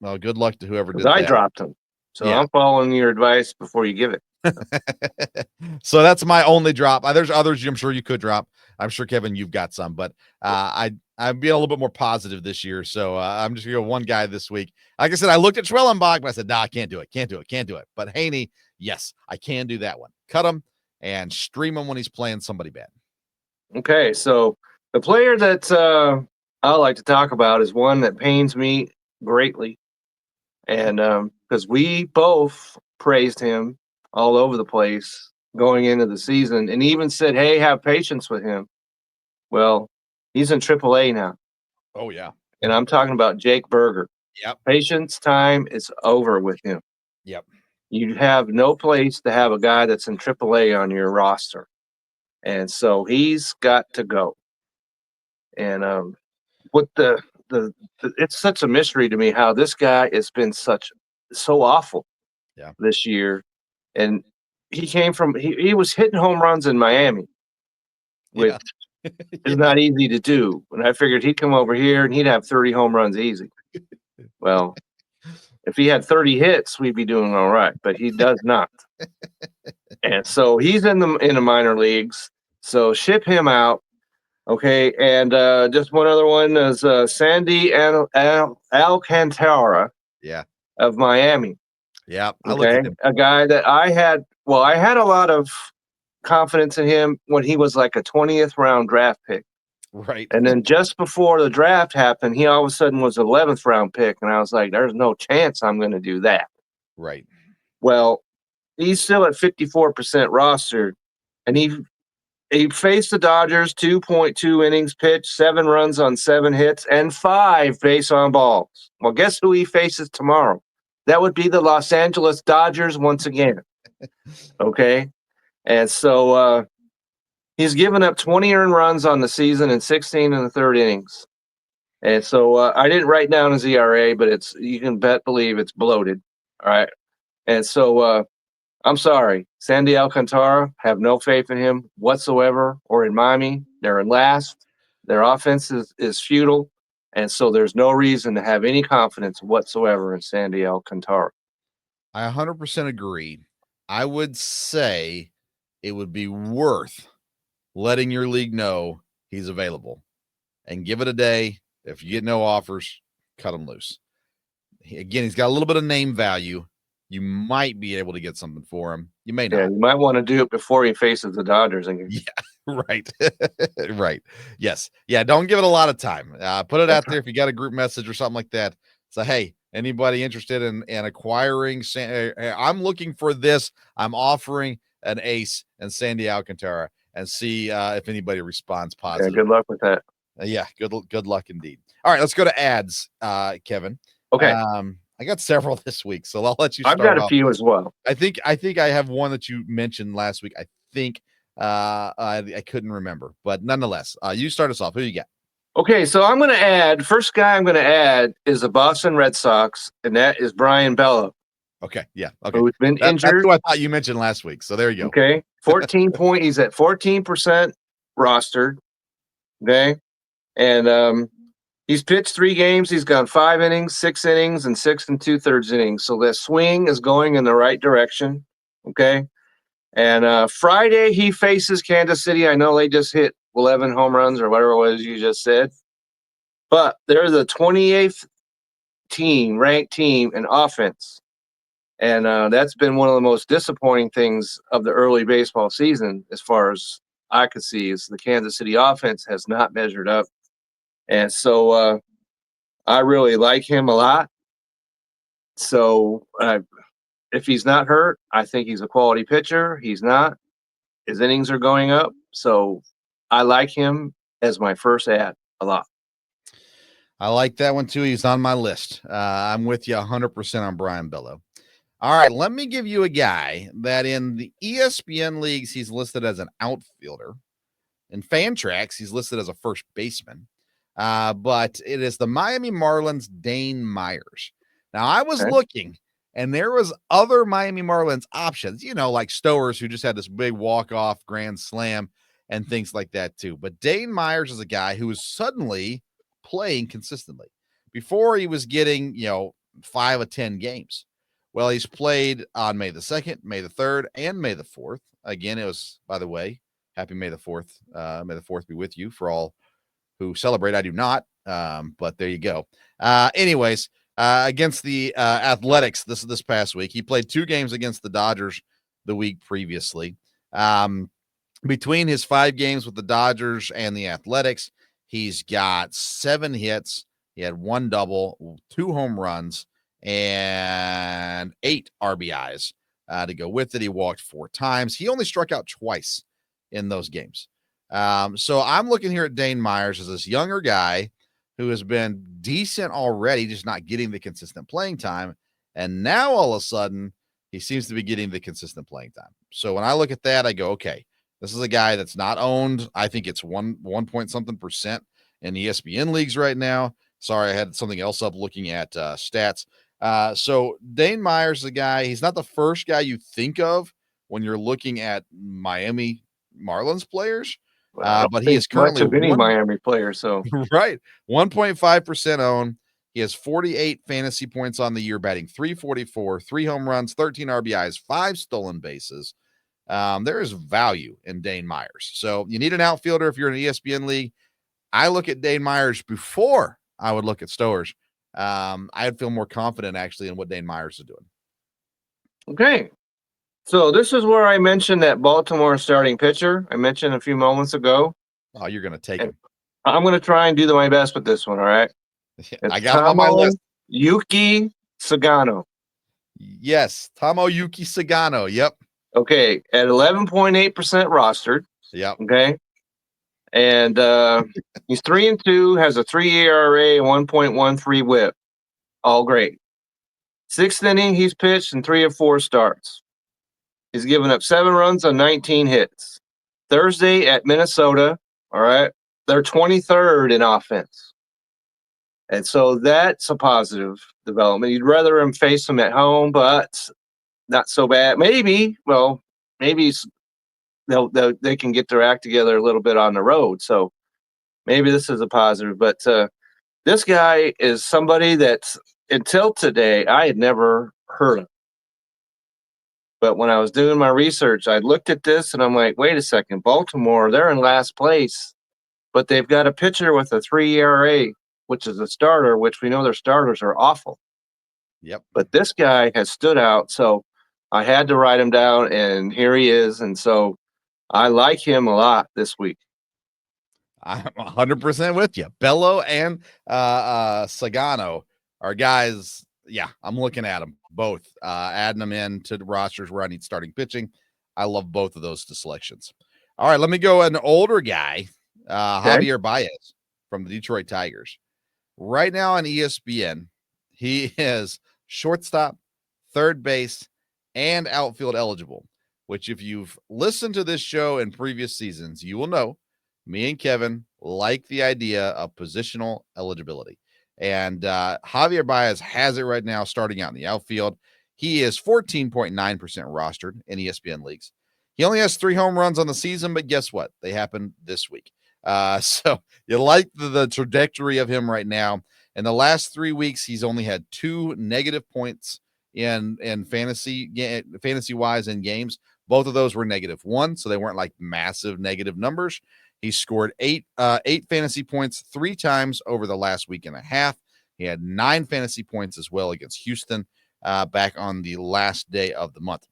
Well, good luck to whoever did that. I dropped him. So I'm following your advice before you give it. So that's my only drop. There's others I'm sure you could drop. I'm sure, Kevin, you've got some, but I'm being a little bit more positive this year. So I'm just going to go one guy this week. Like I said, I looked at Schwellenbach, but I said, nah, I can't do it. But Haney, yes, I can do that one. Cut him and stream him when he's playing somebody bad. Okay, so the player that I like to talk about is one that pains me greatly. And because we both praised him all over the place going into the season and even said, hey, have patience with him. Well, he's in AAA now. Oh, yeah. And I'm talking about Jake Berger. Yep. Patience time is over with him. Yep. You have no place to have a guy that's in AAA on your roster. And so he's got to go. And what it's such a mystery to me how this guy has been so awful this year. And he came from he was hitting home runs in Miami, which is not easy to do. And I figured he'd come over here and he'd have 30 home runs easy. Well, if he had 30 hits, we'd be doing all right, but he does not. And so he's in the minor leagues. So ship him out. Okay, and just one other one is Sandy Alcantara of Miami. Yeah, okay, a guy that I had a lot of confidence in him when he was like a 20th round draft pick. Right. And then just before the draft happened, he all of a sudden was 11th round pick. And I was like, there's no chance I'm going to do that. Right. Well, he's still at 54% rostered. And he faced the Dodgers, 2.2 innings pitched, 7 runs on 7 hits, and 5 base on balls. Well, guess who he faces tomorrow? That would be the Los Angeles Dodgers once again. Okay? And so he's given up 20 earned runs on the season and 16 in the third innings. And so I didn't write down his ERA, but you can believe it's bloated. All right. And so I'm sorry, Sandy Alcantara, have no faith in him whatsoever or in Miami. They're in last. Their offense is futile. And so there's no reason to have any confidence whatsoever in Sandy Alcantara. I 100% agree. I would say it would be worth letting your league know he's available and give it a day. If you get no offers, cut him loose. Again, he's got a little bit of name value. You might be able to get something for him. You may not. Yeah, you might want to do it before he faces the Dodgers. Yeah, right. Right. Yes. Yeah, don't give it a lot of time. Put it out there if you got a group message or something like that. Say, hey, anybody interested in acquiring? I'm looking for this. I'm offering an ace and Sandy Alcantara, and see if anybody responds positive. Yeah, good luck with that. Yeah, good luck indeed. All right, let's go to ads, Kevin. Okay. I got several this week, so I'll let you start. I've got a few as well. I think I have one that you mentioned last week. I think I couldn't remember, but nonetheless, you start us off. Who you got? Okay, so I'm going to add. First guy I'm going to add is the Boston Red Sox, and that is Brian Bello. Okay, yeah, okay. Who's been injured? That's who I thought you mentioned last week. So there you go. Okay, 14 point. He's at 14% rostered. Okay, and he's pitched 3 games. He's gone 5 innings, 6 innings, and 6 2/3 innings. So the swing is going in the right direction. Okay, and Friday he faces Kansas City. I know they just hit 11 home runs or whatever it was you just said, but they're the 28th ranked team in offense. And that's been one of the most disappointing things of the early baseball season, as far as I could see, is the Kansas City offense has not measured up. And so I really like him a lot. So if he's not hurt, I think he's a quality pitcher. He's not. His innings are going up. So I like him as my first ad a lot. I like that one too. He's on my list. I'm with you 100% on Brian Bello. All right, let me give you a guy that in the ESPN leagues, he's listed as an outfielder. In Fantrax, he's listed as a first baseman. But it is the Miami Marlins, Dane Myers. Now, I was looking, and there was other Miami Marlins options, like Stowers, who just had this big walk-off grand slam and things like that too. But Dane Myers is a guy who is suddenly playing consistently. Before he was getting, 5 of 10 games. Well, he's played on May the 2nd, May the 3rd, and May the 4th. Again, it was, by the way, happy May the 4th. May the 4th be with you for all who celebrate. I do not, but there you go. Anyways, against the Athletics this past week, he played 2 games against the Dodgers the week previously. Between his 5 games with the Dodgers and the Athletics, he's got 7 hits. He had 1 double, 2 home runs, and 8 RBIs to go with it. He walked 4 times. He only struck out twice in those games. So I'm looking here at Dane Myers as this younger guy who has been decent already, just not getting the consistent playing time. And now all of a sudden, he seems to be getting the consistent playing time. So when I look at that, I go, okay, this is a guy that's not owned. I think it's 1 point something percent in ESPN leagues right now. Sorry, I had something else up looking at stats. So Dane Myers is a guy, he's not the first guy you think of when you're looking at Miami Marlins players. But he is currently much of any Miami player. So right, 1.5% owned. He has 48 fantasy points on the year, batting .344, 3 home runs, 13 RBIs, 5 stolen bases. There is value in Dane Myers. So you need an outfielder if you're in an ESPN league. I look at Dane Myers before I would look at Stowers. I'd feel more confident actually in what Dane Myers is doing. Okay. So this is where I mentioned that Baltimore starting pitcher I mentioned a few moments ago. Oh, you're going to take him. I'm going to try and do my best with this one, all right? I got him on my list. Yuki Sagano. Yes, Tomo Yuki Sagano. Yep. Okay, at 11.8% rostered. Yep. Okay. And he's 3-2, has a 3 ERA and 1.13 whip. All great. 6th inning, he's pitched in 3 of 4 starts. He's given up 7 runs on 19 hits. Thursday at Minnesota, all right, they're 23rd in offense. And so that's a positive development. You'd rather him face them at home, but not so bad. Maybe they can get their act together a little bit on the road. So maybe this is a positive. But this guy is somebody that until today I had never heard of. But when I was doing my research, I looked at this and I'm like, wait a second, Baltimore, they're in last place, but they've got a pitcher with a 3 ERA, which is a starter, which we know their starters are awful. Yep. But this guy has stood out, so I had to write him down, and here he is. And so I like him a lot this week. I'm 100% with you. Bello and Sagano are guys. Yeah, I'm looking at them both, adding them into the rosters where I need starting pitching. I love both of those selections. All right, let me go an older guy, Javier Baez from the Detroit Tigers. Right now on ESPN, he is shortstop, third base, and outfield eligible, which if you've listened to this show in previous seasons, you will know me and Kevin like the idea of positional eligibility. And Javier Baez has it right now starting out in the outfield. He is 14.9% rostered in ESPN leagues. He only has 3 home runs on the season, but guess what? They happened this week. So you like the trajectory of him right now. In the last 3 weeks, he's only had 2 negative points in fantasy wise in games. Both of those were -1, so they weren't like massive negative numbers. He scored 8 fantasy points 3 times over the last week and a half. He had 9 fantasy points as well against Houston back on the last day of the month.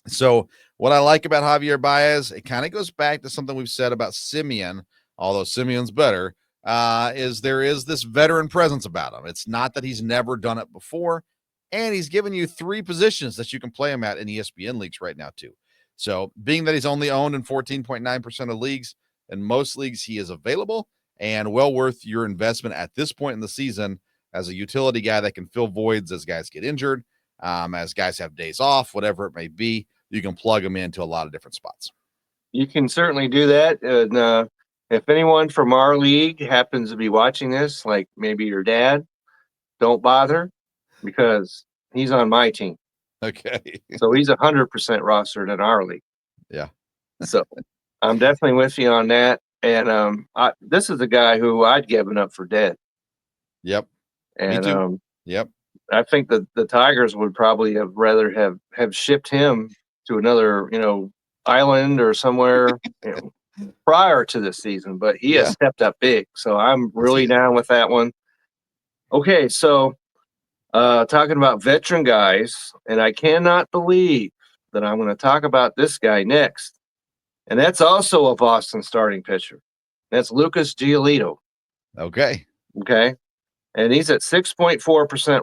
So what I like about Javier Baez, it kind of goes back to something we've said about Simeon, although Simeon's better, is there is this veteran presence about him. It's not that he's never done it before, and he's given you 3 positions that you can play him at in ESPN leagues right now too. So being that he's only owned in 14.9% of leagues, in most leagues he is available and well worth your investment at this point in the season as a utility guy that can fill voids as guys get injured, as guys have days off, whatever it may be. You can plug them into a lot of different spots. You can certainly do that. And if anyone from our league happens to be watching this, like maybe your dad, don't bother because he's on my team. Okay. So he's 100% rostered in our league. Yeah. So I'm definitely with you on that. And this is a guy who I'd given up for dead. Yep. And me too. Yep. I think that the Tigers would probably have rather have shipped him to another, island or somewhere, prior to this season. But he has Yeah. stepped up big, so I'm Yes, he really is. down with that one. Okay, so talking about veteran guys, and I cannot believe that I'm going to talk about this guy next, and that's also a Boston starting pitcher. That's Lucas Giolito. Okay. Okay. And he's at 6.4%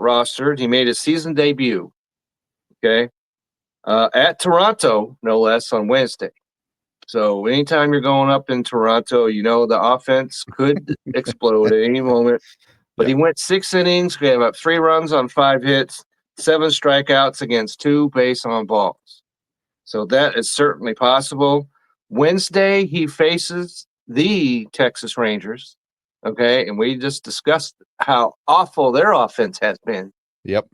rostered. He made his season debut. Okay. At Toronto, no less, on Wednesday. So anytime you're going up in Toronto, the offense could explode at any moment. But Yeah. he went 6 innings, gave up 3 runs on 5 hits, 7 strikeouts against 2 base on balls. So that is certainly possible. Wednesday, he faces the Texas Rangers. Okay. And we just discussed how awful their offense has been. Yep.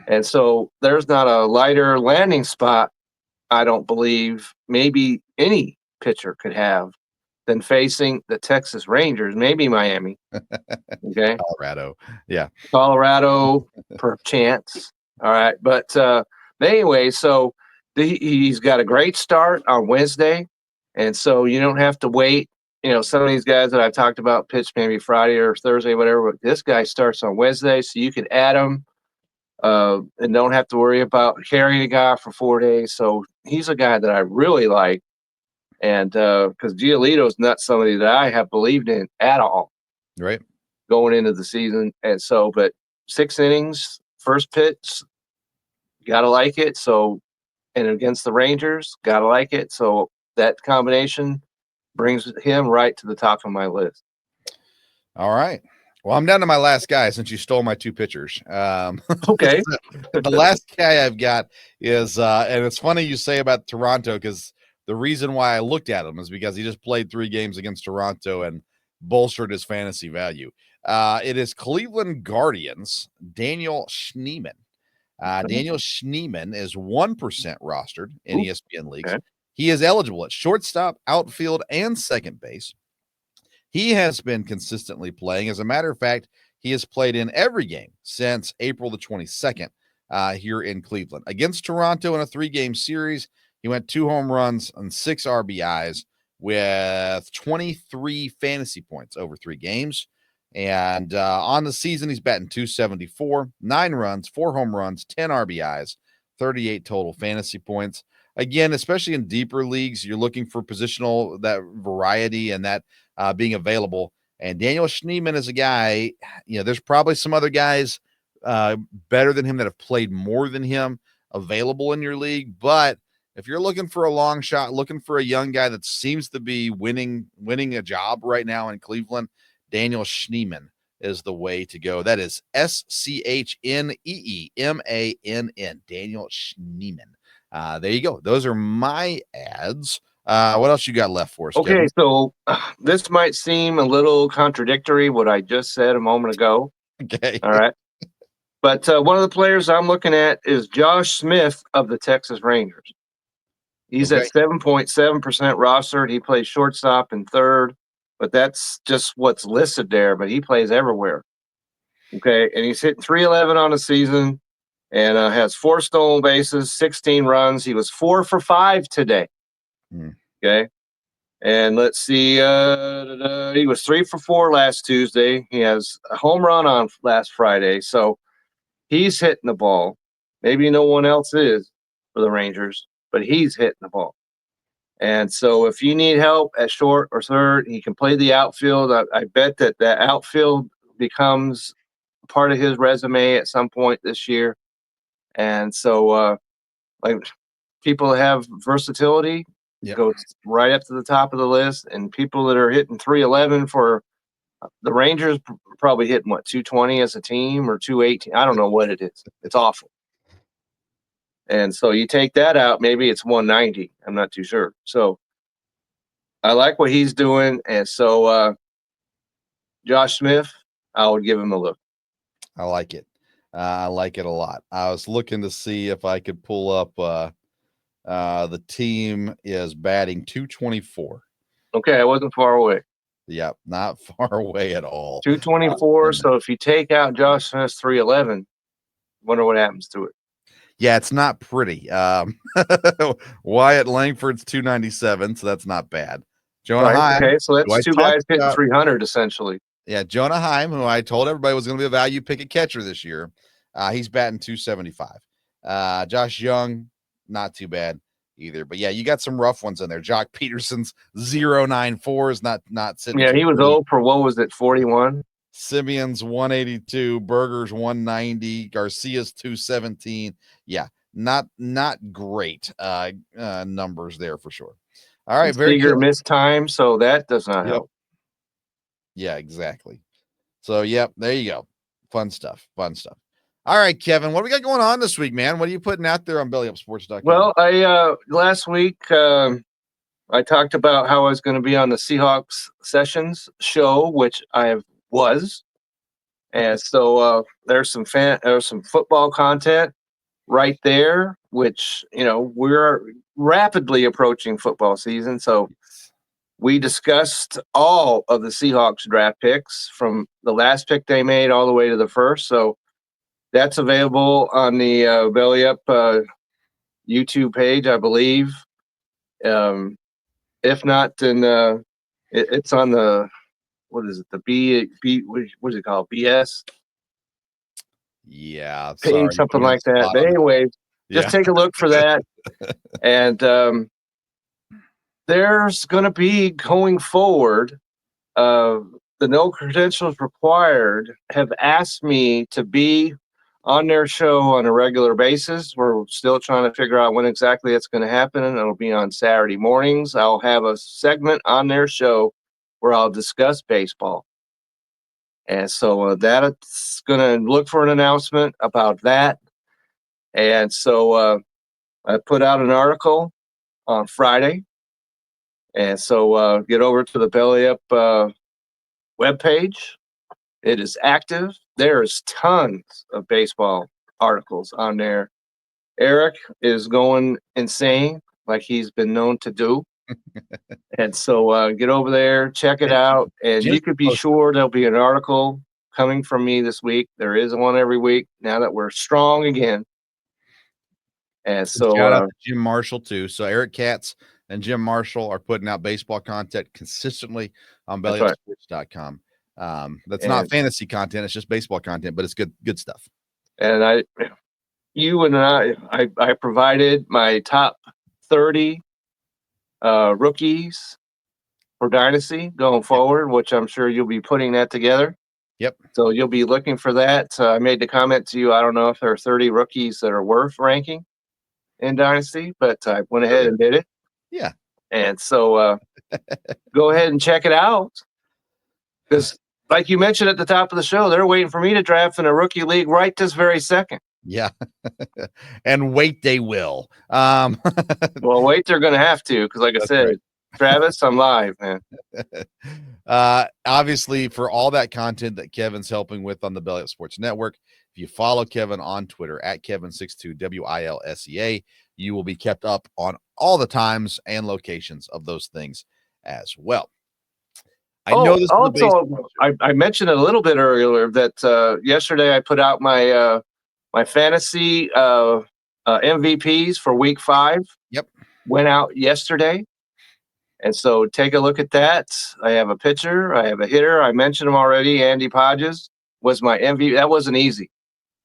And so there's not a lighter landing spot, I don't believe, maybe any pitcher could have than facing the Texas Rangers, maybe Miami. Okay. Colorado. Yeah. Colorado, perchance. All right. But anyway, so he's got a great start on Wednesday. And so you don't have to wait. Some of these guys that I've talked about pitch maybe Friday or Thursday, whatever. But this guy starts on Wednesday, so you can add him and don't have to worry about carrying a guy for 4 days. So he's a guy that I really like. And because Giolito's not somebody that I have believed in at all Right. going into the season. And so, but 6 innings, first pitch, gotta like it. So, and against the Rangers, gotta like it. So that combination brings him right to the top of my list. All right. Well, I'm down to my last guy since you stole my 2 pitchers. Okay. The last guy I've got is, and it's funny you say about Toronto, because the reason why I looked at him is because he just played 3 games against Toronto and bolstered his fantasy value. It is Cleveland Guardians, Daniel Schneemann. Daniel Schneemann is 1% rostered in Ooh, ESPN leagues. okay. He is eligible at shortstop, outfield, and second base. He has been consistently playing. As a matter of fact, he has played in every game since April the 22nd here in Cleveland. Against Toronto in a 3-game series, he went 2 home runs and 6 RBIs with 23 fantasy points over 3 games. And on the season, he's batting .274, 9 runs, 4 home runs, 10 RBIs, 38 total fantasy points. Again, especially in deeper leagues, you're looking for positional, that variety and that being available. And Daniel Schneemann is a guy, there's probably some other guys better than him that have played more than him available in your league. But if you're looking for a long shot, looking for a young guy that seems to be winning a job right now in Cleveland, Daniel Schneemann is the way to go. That is Schneemann. Daniel Schneemann. There you go. Those are my ads. What else you got left for us, Okay, Kevin? so this might seem a little contradictory, what I just said a moment ago. Okay. All right. But one of the players I'm looking at is Josh Smith of the Texas Rangers. He's Okay. at 7.7% rostered. He plays shortstop and third, but that's just what's listed there. But he plays everywhere. Okay. And he's hitting 311 on the season and has 4 stolen bases, 16 runs. He was 4 for 5 today. Okay. And let's see, he was 3 for 4 last Tuesday. He has a home run on last Friday. So he's hitting the ball. Maybe no one else is for the Rangers, but he's hitting the ball. And so if you need help at short or third, he can play the outfield. I bet that outfield becomes part of his resume at some point this year. And so, like, people that have versatility goes right up to the top of the list. And people that are hitting 311 for the Rangers probably hitting, 220 as a team or 218. I don't know what it is. It's awful. And so you take that out, maybe it's 190. I'm not too sure. So I like what he's doing. And so Josh Smith, I would give him a look. I like it. I like it a lot. I was looking to see if I could pull up the team is batting .224. Okay, I wasn't far away. Yep, not far away at all. 224. So if you take out Josh Smith's 311, Wonder what happens to it. Yeah, it's not pretty. Wyatt Langford's 297, so that's not bad. Jonah Right. Heim, Okay. So who I that's two talked guys hitting about, 300 essentially. yeah, Jonah Heim, who I told everybody was going to be a value pick at catcher this year. He's batting 275. Josh Young, not too bad either. But yeah, you got some rough ones in there. Jock Peterson's 094 is not sitting. Yeah, he was old for what was it, 41? Simeon's 182, Berger's 190, Garcia's 217. Yeah, not great numbers there for sure. All right, very Seager good. missed time, so that does not Yep. help. Yeah, exactly. So, yep, there you go. Fun stuff. All right, Kevin, what do we got going on this week, man? What are you putting out there on bellyupsports.com? Well, I last week I talked about how I was going to be on the Seahawks Sessions show, which I was, and so there's some football content right there, which we're rapidly approaching football season, so we discussed all of the Seahawks draft picks from the last pick they made all the way to the first. So that's available on the Belly Up YouTube page, I believe. If not, then it's on the, what is it? The what is it called? BS Yeah, page, sorry. something like that. But anyway, just take a look for that. And there's going to be going forward. The no credentials required have asked me to be on their show on a regular basis. We're still trying to figure out when exactly it's going to happen, and it'll be on Saturday mornings. I'll have a segment on their show where I'll discuss baseball. And so that's going to look for an announcement about that. And so I put out an article on Friday. And so get over to the Belly Up webpage. It is active. There's tons of baseball articles on there. Eric is going insane like he's been known to do. And so get over there, check it out, and you could be sure there'll be an article coming from me this week. There is one every week now that we're strong again. And so shout out to Jim Marshall too. So Eric Katz and Jim Marshall are putting out baseball content consistently on bellyupsports.com. That's not fantasy content, it's just baseball content, but it's good stuff. And I provided my top 30 rookies for Dynasty going forward, which I'm sure you'll be putting that together. Yep. So you'll be looking for that. I made the comment to you, I don't know if there are 30 rookies that are worth ranking in Dynasty, but I went ahead and did it. Yeah. And so go ahead and check it out. Because like you mentioned at the top of the show, they're waiting for me to draft in a rookie league right this very second. Yeah. And wait, they will. Well, wait, they're going to have to, because like I said, right. Travis, I'm live, man. Obviously, for all that content that Kevin's helping with on the Belly Up Sports Network, if you follow Kevin on Twitter at Kevin62 WILSEA, you will be kept up on all the times and locations of those things as well. I know this also, I mentioned it a little bit earlier that yesterday I put out my my fantasy MVPs for week 5. Yep. Went out yesterday. And so take a look at that. I have a pitcher. I have a hitter. I mentioned him already. Andy Podges was my MVP. That wasn't easy.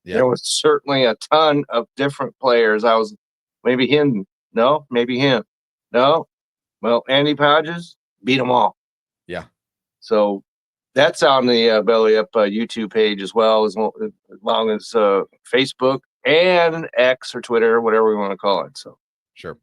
Yep. There was certainly a ton of different players. I was maybe him. No, maybe him. No. Well, Andy Podges beat them all. Yeah. So that's on the Belly Up YouTube page as well, as long as Facebook and X or Twitter, whatever we want to call it. So sure.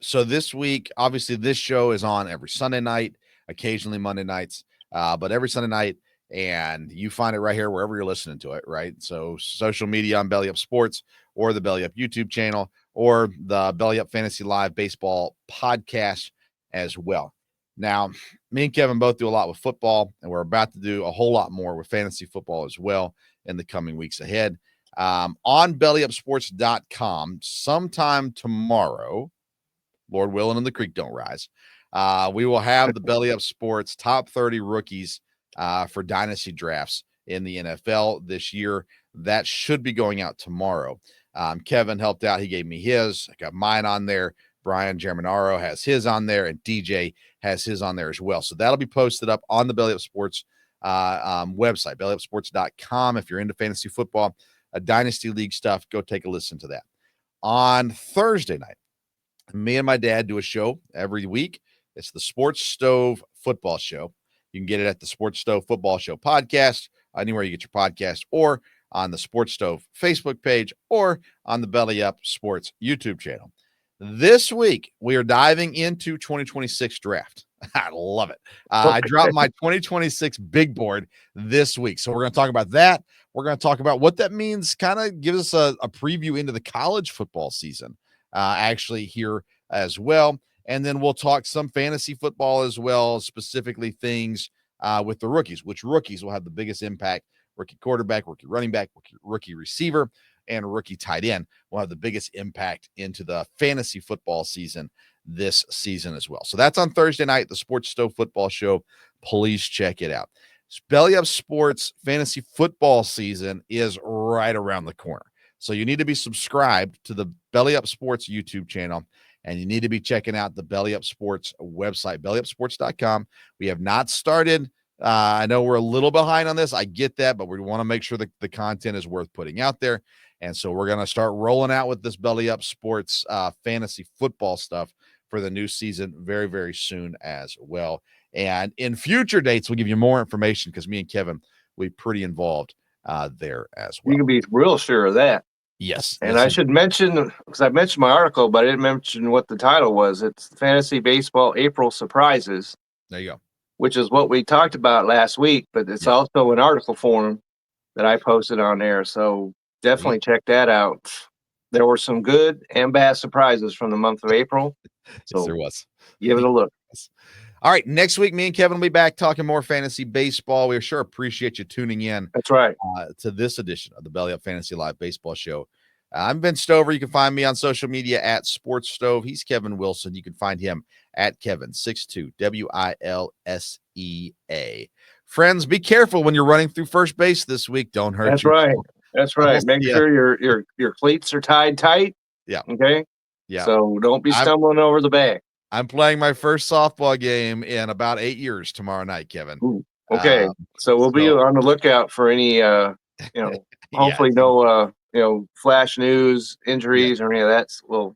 So this week, obviously this show is on every Sunday night, occasionally Monday nights, but every Sunday night, and you find it right here wherever you're listening to it, right? So social media on Belly Up Sports or the Belly Up YouTube channel or the Belly Up Fantasy Live Baseball podcast as well. Now, me and Kevin both do a lot with football, and we're about to do a whole lot more with fantasy football as well in the coming weeks ahead. On bellyupsports.com, sometime tomorrow, Lord willing and the creek don't rise, we will have the Belly Up Sports top 30 rookies for dynasty drafts in the NFL this year. That should be going out tomorrow. Kevin helped out. He gave me his. I got mine on there. Brian Germanaro has his on there, and DJ has his on there as well. So that'll be posted up on the Belly Up Sports website, bellyupsports.com. If you're into fantasy football, dynasty league stuff, go take a listen to that. On Thursday night, me and my dad do a show every week. It's the Sports Stove Football Show. You can get it at the Sports Stove Football Show podcast, anywhere you get your podcast, or on the Sports Stove Facebook page, or on the Belly Up Sports YouTube channel. This week, we are diving into 2026 draft. I love it. I dropped my 2026 big board this week. So we're going to talk about that. We're going to talk about what that means, kind of gives us a preview into the college football season, actually here as well. And then we'll talk some fantasy football as well, specifically things with the rookies, which rookies will have the biggest impact. Rookie quarterback, rookie running back, rookie receiver, and rookie tight end will have the biggest impact into the fantasy football season this season as well. So that's on Thursday night, the Sports Stove Football Show. Please check it out. Belly Up Sports fantasy football season is right around the corner. So you need to be subscribed to the Belly Up Sports YouTube channel, and you need to be checking out the Belly Up Sports website, bellyupsports.com. We have not started. I know we're a little behind on this. I get that, but we want to make sure that the content is worth putting out there. And so we're going to start rolling out with this Belly Up Sports fantasy football stuff for the new season very, very soon as well. And in future dates, we'll give you more information because me and Kevin, we're pretty involved there as well. You can be real sure of that. Yes. And I should mention, because I mentioned my article, but I didn't mention what the title was. It's Fantasy Baseball April Surprises. There you go. Which is what we talked about last week, but it's also an article form that I posted on there. So definitely check that out. There were some good and bad surprises from the month of April. So yes, there was. Give it a look. All right. Next week, me and Kevin will be back talking more fantasy baseball. We sure appreciate you tuning in. That's right. To this edition of the Belly Up Fantasy Live Baseball Show. I'm Ben Stover. You can find me on social media at Sports Stove. He's Kevin Wilson. You can find him at Kevin62 WILSEA. Friends, be careful when you're running through first base this week. Don't hurt That's yourself. right. That's right. Make sure your cleats are tied tight. Yeah. Okay. Yeah. So don't be stumbling over the bag. I'm playing my first softball game in about 8 years tomorrow night, Kevin. Ooh, okay. So we'll be on the lookout for any hopefully no flash news, injuries, or any of that. We'll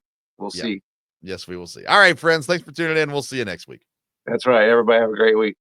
see. Yes, we will see. All right, friends. Thanks for tuning in. We'll see you next week. That's right. Everybody have a great week.